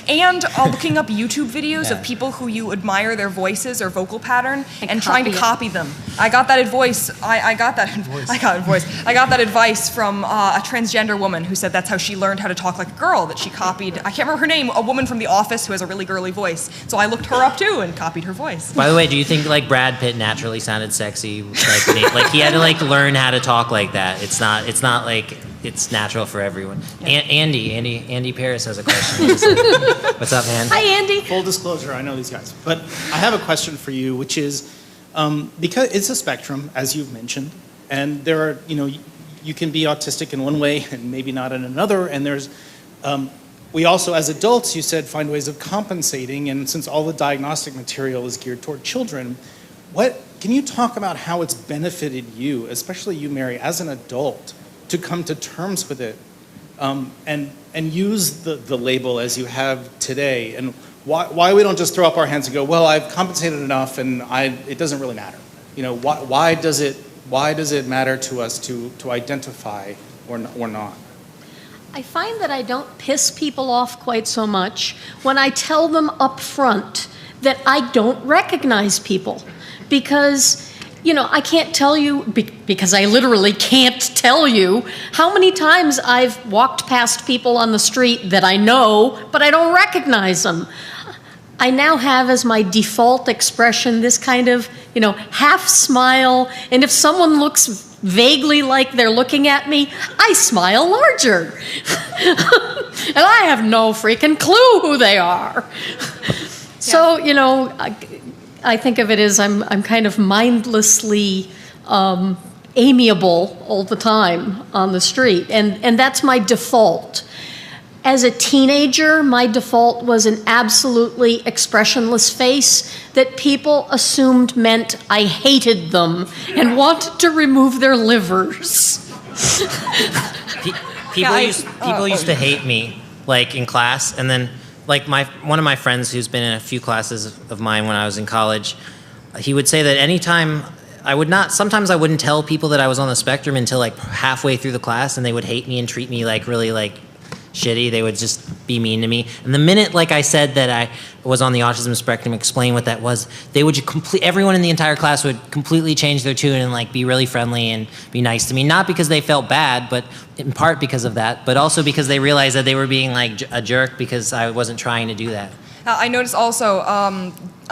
And looking up YouTube videos of people who you admire their voices or vocal pattern and trying to copy them. I got that advice. I got that advice from a transgender woman who said that's how she learned how to talk like a girl. That she copied. I can't remember her name. A woman from The Office who has a really girly voice. So I looked her up too and copied her voice. By the way, do you think like Brad Pitt naturally sounded sexy? Like he had to learn how to talk like that. It's not like it's natural for everyone. Andy Paris has a question. What's up, man? Hi, Andy. Full disclosure, I know these guys. But I have a question for you, which is, because it's a spectrum, as you've mentioned, and there are, you can be autistic in one way and maybe not in another, and there's, we also, as adults, you said, find ways of compensating, and since all the diagnostic material is geared toward children, can you talk about how it's benefited you, especially you, Mary, as an adult, to come to terms with it, and use the label as you have today, and why we don't just throw up our hands and go, well, I've compensated enough, and it doesn't really matter. Why does it matter to us to identify or not? I find that I don't piss people off quite so much when I tell them up front that I don't recognize people. Because, I can't tell you, because I literally can't tell you how many times I've walked past people on the street that I know, but I don't recognize them. I now have as my default expression this kind of, half smile, and if someone looks vaguely like they're looking at me, I smile larger. And I have no freaking clue who they are. So, I think of it as I'm kind of mindlessly amiable all the time on the street, and that's my default. As a teenager, my default was an absolutely expressionless face that people assumed meant I hated them and wanted to remove their livers. People used to hate me, like in class, and then like one of my friends who's been in a few classes of mine when I was in college, he would say that anytime sometimes I wouldn't tell people that I was on the spectrum until like halfway through the class, and they would hate me and treat me like really like shitty. They would just be mean to me. And the minute, like I said, that I was on the autism spectrum, explain what that was, they would everyone in the entire class would completely change their tune and like be really friendly and be nice to me. Not because they felt bad, but in part because of that, but also because they realized that they were being like a jerk because I wasn't trying to do that. I noticed also,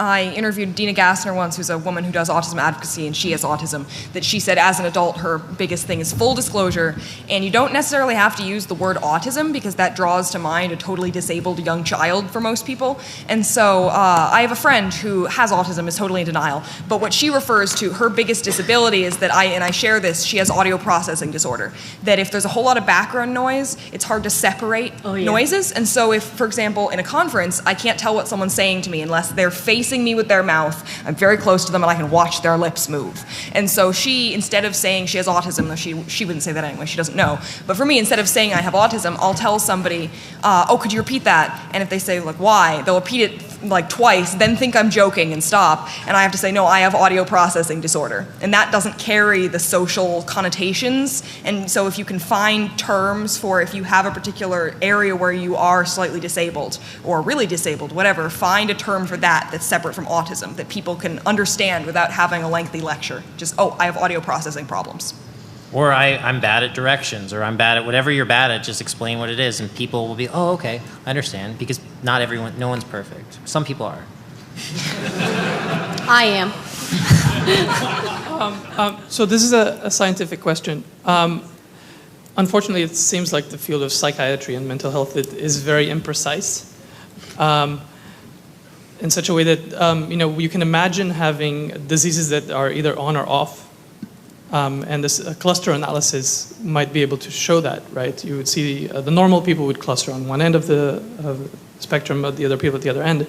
I interviewed Dina Gassner once, who's a woman who does autism advocacy, and she has autism, that she said as an adult her biggest thing is full disclosure, and you don't necessarily have to use the word autism because that draws to mind a totally disabled young child for most people. And so I have a friend who has autism, is totally in denial, but what she refers to, her biggest disability is that and I share this, she has audio processing disorder, that if there's a whole lot of background noise, it's hard to separate noises. And so if, for example, in a conference, I can't tell what someone's saying to me unless they're facing me with their mouth, I'm very close to them and I can watch their lips move. And so she, instead of saying she has autism, though she wouldn't say that anyway, she doesn't know, but for me, instead of saying I have autism, I'll tell somebody, could you repeat that? And if they say like, why? They'll repeat it like twice, then think I'm joking and stop, and I have to say, no, I have audio processing disorder. And that doesn't carry the social connotations, and so if you can find terms for if you have a particular area where you are slightly disabled, or really disabled, whatever, find a term for that that's separate from autism, that people can understand without having a lengthy lecture. Just, I have audio processing problems. Or I'm bad at directions, or I'm bad at whatever you're bad at, just explain what it is, and people will be, oh, okay, I understand, because no one's perfect. Some people are. I am. So this is a scientific question. Unfortunately, it seems like the field of psychiatry and mental health is very imprecise, in such a way that you can imagine having diseases that are either on or off. And this cluster analysis might be able to show that, right? You would see the normal people would cluster on one end of the spectrum, but the other people at the other end.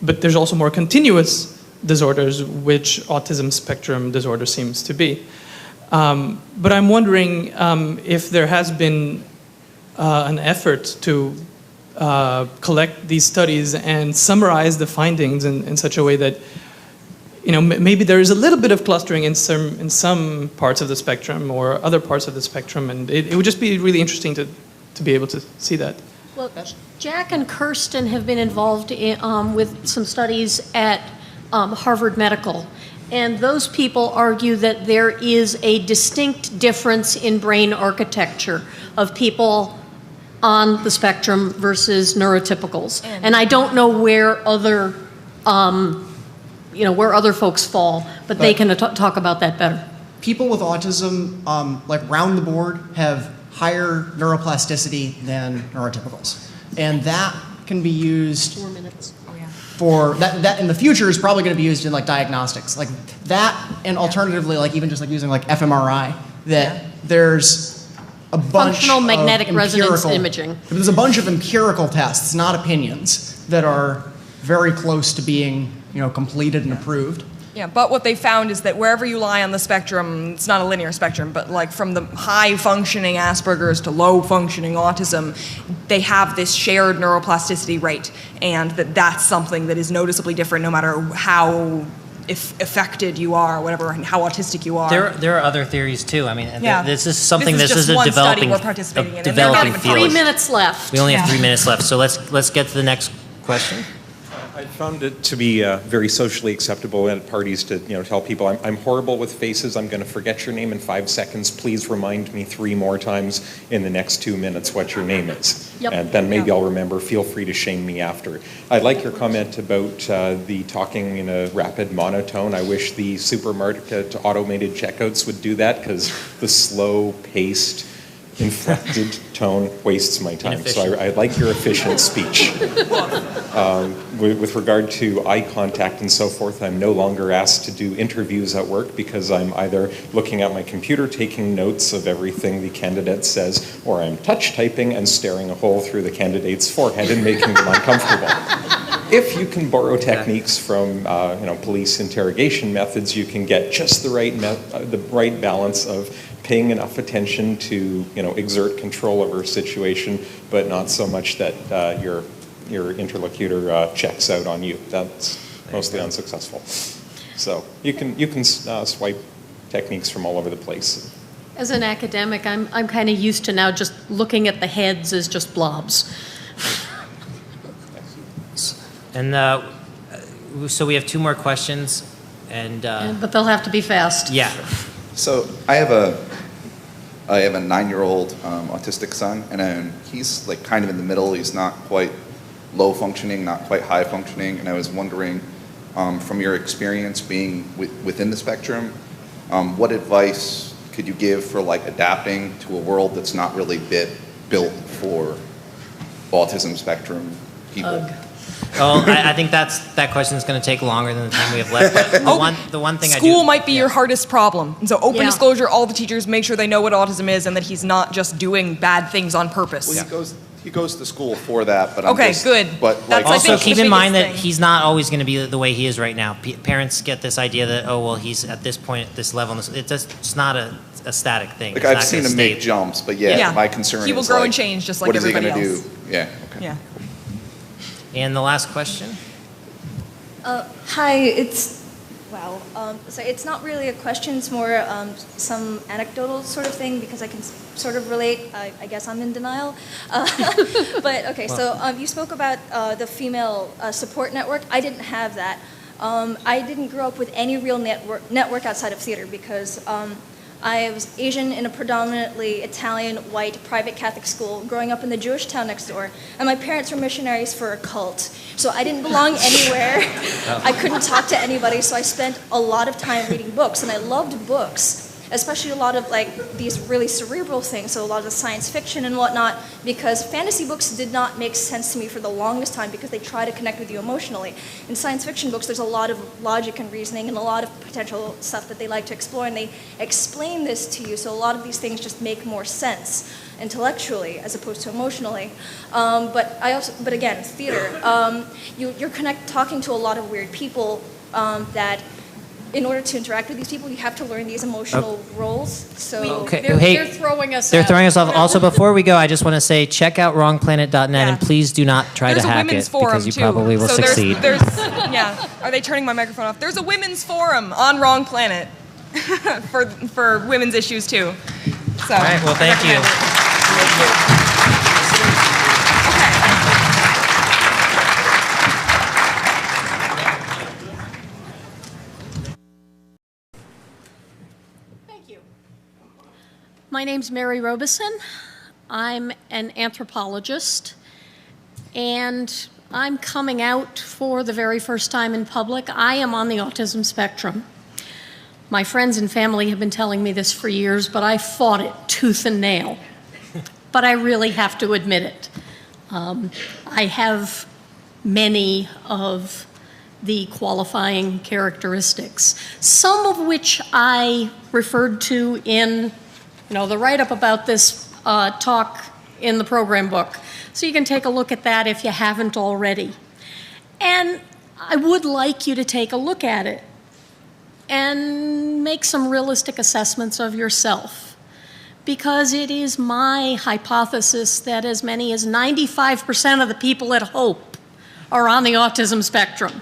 But there's also more continuous disorders, which autism spectrum disorder seems to be. But I'm wondering if there has been an effort to collect these studies and summarize the findings in such a way that maybe there is a little bit of clustering in some parts of the spectrum or other parts of the spectrum, and it would just be really interesting to be able to see that. Well, Jack and Kirsten have been involved with some studies at Harvard Medical, and those people argue that there is a distinct difference in brain architecture of people on the spectrum versus neurotypicals. And I don't know where other where other folks fall, but they can talk about that better. People with autism, like round the board, have higher neuroplasticity than neurotypicals. And that can be used 4 minutes. for, that in the future is probably going to be used in like diagnostics. Like that, and alternatively, like even just like using like fMRI, that there's a bunch Functional of magnetic resonance empirical- imaging. There's a bunch of empirical tests, not opinions, that are very close to being, completed and approved. Yeah, but what they found is that wherever you lie on the spectrum, it's not a linear spectrum, but like from the high-functioning Asperger's to low-functioning autism, they have this shared neuroplasticity rate, and that's something that is noticeably different no matter how affected you are, whatever, and how autistic you are. There are other theories too. I mean, Yeah. this is something. This is This is just a one study developing, we're participating in, and they're developing not even field. 3 minutes left. We only have 3 minutes left, so let's get to the next question. I found it to be very socially acceptable at parties to tell people I'm horrible with faces. I'm going to forget your name in 5 seconds. Please remind me 3 more times in the next 2 minutes what your name is. Yep. And then maybe I'll remember. Feel free to shame me after. I like your comment about the talking in a rapid monotone. I wish the supermarket automated checkouts would do that, because the slow-paced, inflected tone wastes my time. So I like your efficient speech. With regard to eye contact and so forth, I'm no longer asked to do interviews at work because I'm either looking at my computer taking notes of everything the candidate says, or I'm touch typing and staring a hole through the candidate's forehead and making them uncomfortable. If you can borrow techniques from police interrogation methods, you can get just the right balance of paying enough attention to exert control over a situation, but not so much that your interlocutor checks out on you. That's mostly unsuccessful. So you can swipe techniques from all over the place. As an academic, I'm kind of used to now just looking at the heads as just blobs. And so we have 2 more questions, But they'll have to be fast. yeah. So I have a 9-year-old autistic son, and he's like kind of in the middle. He's not quite low functioning, not quite high functioning. And I was wondering, from your experience being within the spectrum, what advice could you give for like adapting to a world that's not really built for autism spectrum people? Well, I think that question is going to take longer than the time we have left. But the one thing School might be your hardest problem. And so open Yeah. disclosure, all the teachers make sure they know what autism is and that he's not just doing bad things on purpose. Well, he goes to school for that, but Okay, good. But like, That's, I Also, think, keep the in mind biggest that thing. he's not always going to be the way he is right now. Parents get this idea that, oh, well, he's at this point, at this level. It's not a static thing. like It's I've not seen gonna him stay. make jumps, but my concern is He will grow like, and change just like what is he everybody gonna else. do? Yeah. Okay. Yeah. And the last question? Hi, so it's not really a question, it's more some anecdotal sort of thing because I can sort of relate. I guess I'm in denial. But okay, so you spoke about the female support network. I didn't have that. I didn't grow up with any real network outside of theater because I was Asian in a predominantly Italian, white, private Catholic school, growing up in the Jewish town next door. And my parents were missionaries for a cult. So I didn't belong anywhere. I couldn't talk to anybody, so I spent a lot of time reading books. And I loved books, especially a lot of like these really cerebral things, so a lot of the science fiction and whatnot, because fantasy books did not make sense to me for the longest time because they try to connect with you emotionally. In science fiction books, there's a lot of logic and reasoning and a lot of potential stuff that they like to explore, and they explain this to you, so a lot of these things just make more sense intellectually as opposed to emotionally. But again, theater, you're talking to a lot of weird people that in order to interact with these people, you have to learn these emotional roles. So They're throwing us They're out. throwing us off. Also, before we go, I just want to say, check out wrongplanet.net and please do not try There's to a hack women's it forum because you too. probably will So succeed. Are they turning my microphone off? There's a women's forum on Wrong Planet for women's issues too. So, All right, well, thank you. My name's Mary Robeson. I'm an anthropologist, and I'm coming out for the very first time in public. I am on the autism spectrum. My friends and family have been telling me this for years, but I fought it tooth and nail. but I really have to admit it. I have many of the qualifying characteristics, some of which I referred to in the write-up about this talk in the program book. So you can take a look at that if you haven't already. And I would like you to take a look at it and make some realistic assessments of yourself, because it is my hypothesis that as many as 95% of the people at Hope are on the autism spectrum.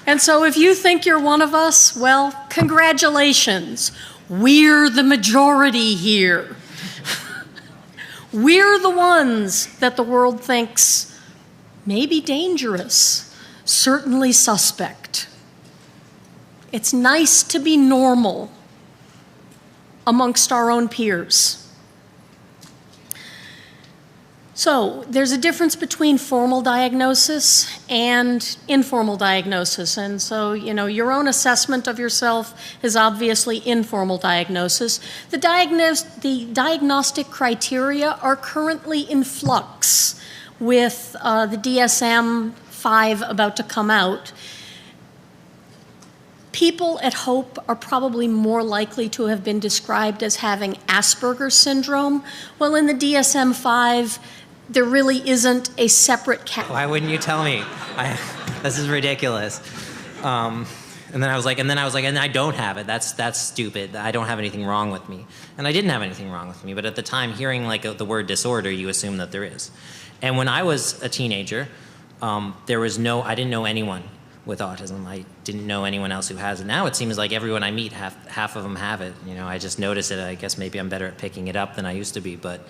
And so if you think you're one of us, well, congratulations. We're the majority here. We're the ones that the world thinks may be dangerous, certainly suspect. It's nice to be normal amongst our own peers. So there's a difference between formal diagnosis and informal diagnosis. And so, your own assessment of yourself is obviously informal diagnosis. The diagnostic criteria are currently in flux with the DSM-5 about to come out. People at Hope are probably more likely to have been described as having Asperger's syndrome. Well, in the DSM-5, there really isn't a separate Why wouldn't you tell me? This is ridiculous. And then I was like, and I don't have it. That's stupid. I don't have anything wrong with me. And I didn't have anything wrong with me. But at the time, hearing the word disorder, you assume that there is. And when I was a teenager, I didn't know anyone with autism. I didn't know anyone else who has it. Now it seems like everyone I meet, half of them have it. I just notice it. I guess maybe I'm better at picking it up than I used to be. But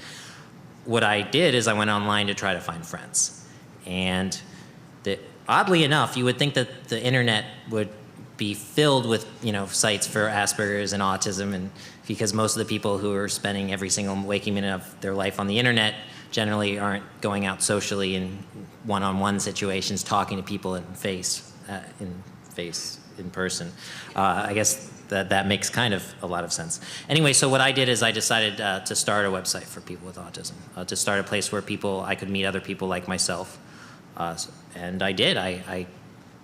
what I did is I went online to try to find friends. And oddly enough, you would think that the internet would be filled with sites for Asperger's and autism, and because most of the people who are spending every single waking minute of their life on the internet generally aren't going out socially in one-on-one situations, talking to people in person. I guess that makes kind of a lot of sense. Anyway, so what I did is I decided to start a website for people with autism, to start a place where I could meet other people like myself. And I did. I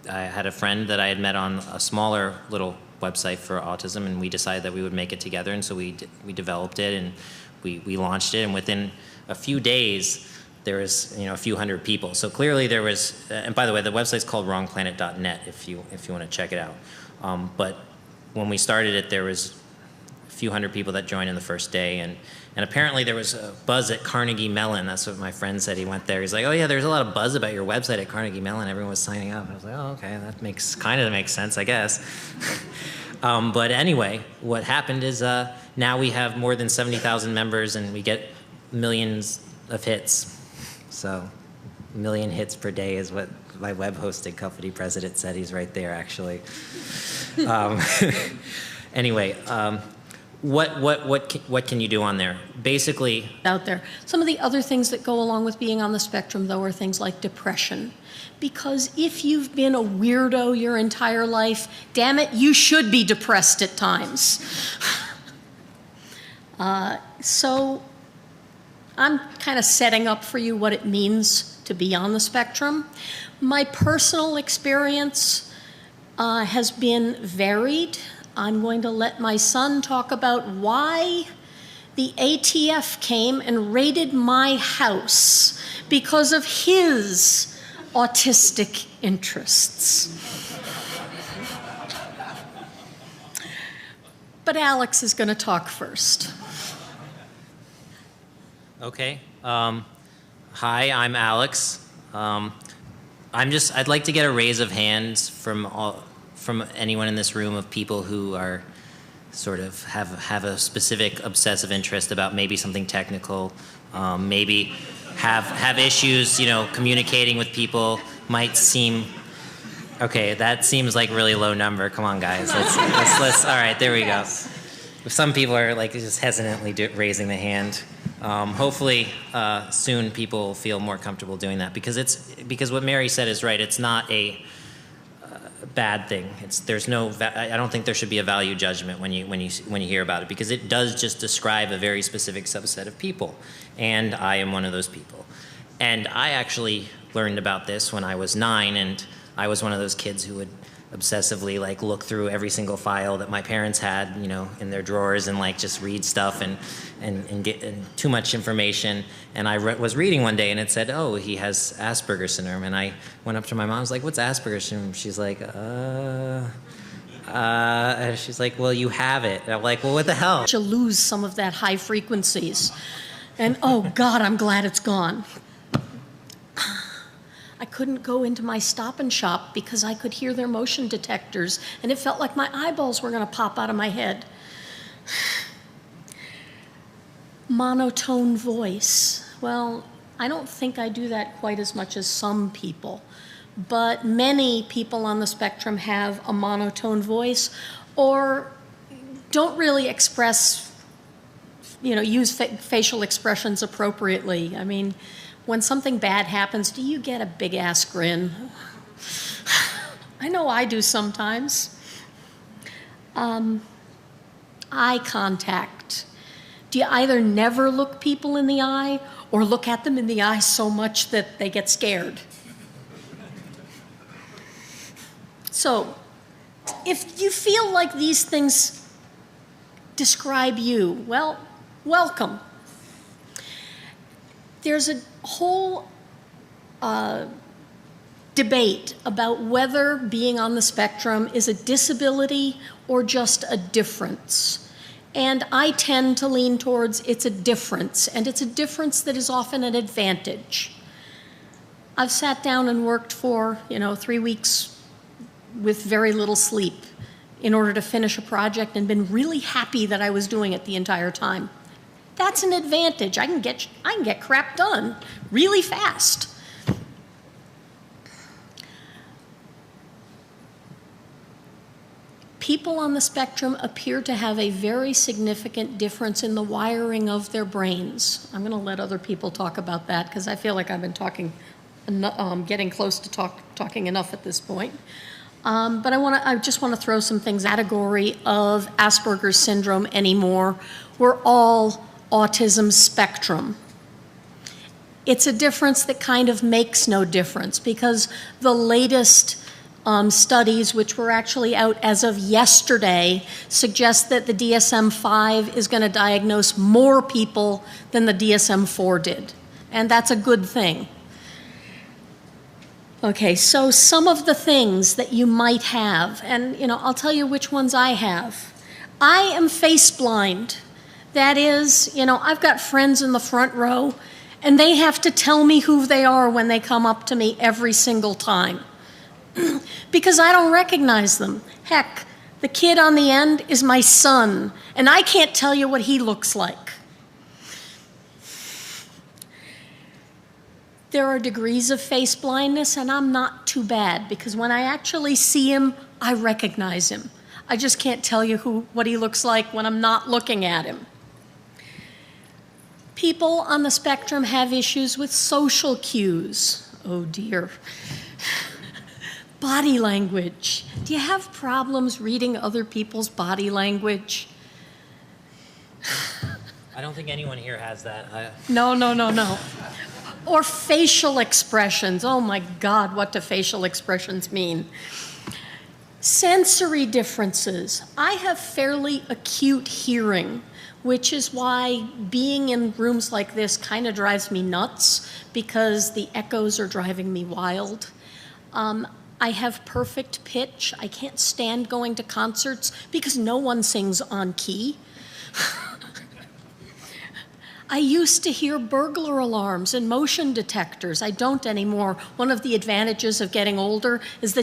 had a friend that I had met on a smaller little website for autism, and we decided that we would make it together, and so we developed it, and we launched it, and within a few days, there was a few hundred people. So clearly there was, and by the way, the website's called wrongplanet.net if you want to check it out. But when we started it, there was a few hundred people that joined in the first day, and apparently there was a buzz at Carnegie Mellon. That's what my friend said. He went there. He's like, oh yeah, there's a lot of buzz about your website at Carnegie Mellon. Everyone was signing up. I was like, oh, okay, that makes sense, I guess. But anyway, what happened is now we have more than 70,000 members, and we get millions of hits. So, a million hits per day is what my web hosting company president said. He's right there, actually. Anyway, what can you do on there? Basically, out there. Some of the other things that go along with being on the spectrum, though, are things like depression. Because if you've been a weirdo your entire life, damn it, you should be depressed at times. So I'm kind of setting up for you what it means to be on the spectrum. My personal experience has been varied. I'm going to let my son talk about why the ATF came and raided my house because of his autistic interests. But Alex is going to talk first. Okay. Hi, I'm Alex. I'd like to get a raise of hands from anyone in this room of people who are sort of have a specific obsessive interest about maybe something technical, maybe have issues, communicating with people might seem. Okay, that seems like a really low number. Come on, guys. Let's. All right, there we go. Some people are just hesitantly raising the hand. Hopefully, soon people will feel more comfortable doing that because what Mary said is right. It's not bad thing. There's no. I don't think there should be a value judgment when you hear about it, because it does just describe a very specific subset of people, and I am one of those people. And I actually learned about this when I was 9, and I was one of those kids who would obsessively like look through every single file that my parents had, you know, in their drawers, and like just read stuff and get too much information. And I was reading one day, and it said, "Oh, he has Asperger's syndrome." And I went up to my mom. I was like, "What's Asperger's syndrome?" She's like, and she's like, "Well, you have it." And I'm like, "Well, what the hell?" To lose some of that high frequencies, and oh God, I'm glad it's gone. I couldn't go into my Stop and Shop because I could hear their motion detectors, and it felt like my eyeballs were going to pop out of my head. Monotone voice. Well, I don't think I do that quite as much as some people, but many people on the spectrum have a monotone voice, or don't really express, you know, use facial expressions appropriately. I mean, when something bad happens, do you get a big-ass grin? I know I do sometimes. Eye contact. Do you either never look people in the eye or look at them in the eye so much that they get scared? So, if you feel like these things describe you, well, welcome. There's a whole debate about whether being on the spectrum is a disability or just a difference. And I tend to lean towards it's a difference, and it's a difference that is often an advantage. I've sat down and worked for, 3 weeks with very little sleep in order to finish a project, and been really happy that I was doing it the entire time. That's an advantage. I can get crap done really fast. People on the spectrum appear to have a very significant difference in the wiring of their brains. I'm going to let other people talk about that because I feel like I've been talking, getting close to talking enough at this point. But I just want to throw some things. Category of Asperger's syndrome anymore. We're all autism spectrum. It's a difference that kind of makes no difference, because the latest studies, which were actually out as of yesterday, suggest that the DSM-5 is going to diagnose more people than the DSM-4 did. And that's a good thing. Okay, so some of the things that you might have, and I'll tell you which ones I have. I am face blind. That is, I've got friends in the front row, and they have to tell me who they are when they come up to me every single time. Because I don't recognize them. Heck, the kid on the end is my son, and I can't tell you what he looks like. There are degrees of face blindness, and I'm not too bad, because when I actually see him, I recognize him. I just can't tell you what he looks like when I'm not looking at him. People on the spectrum have issues with social cues. Oh dear. Body language. Do you have problems reading other people's body language? I don't think anyone here has that. No. Or facial expressions. Oh my God, what do facial expressions mean? Sensory differences. I have fairly acute hearing, which is why being in rooms like this kind of drives me nuts, because the echoes are driving me wild. I have perfect pitch. I can't stand going to concerts because no one sings on key. I used to hear burglar alarms and motion detectors. I don't anymore. One of the advantages of getting older is that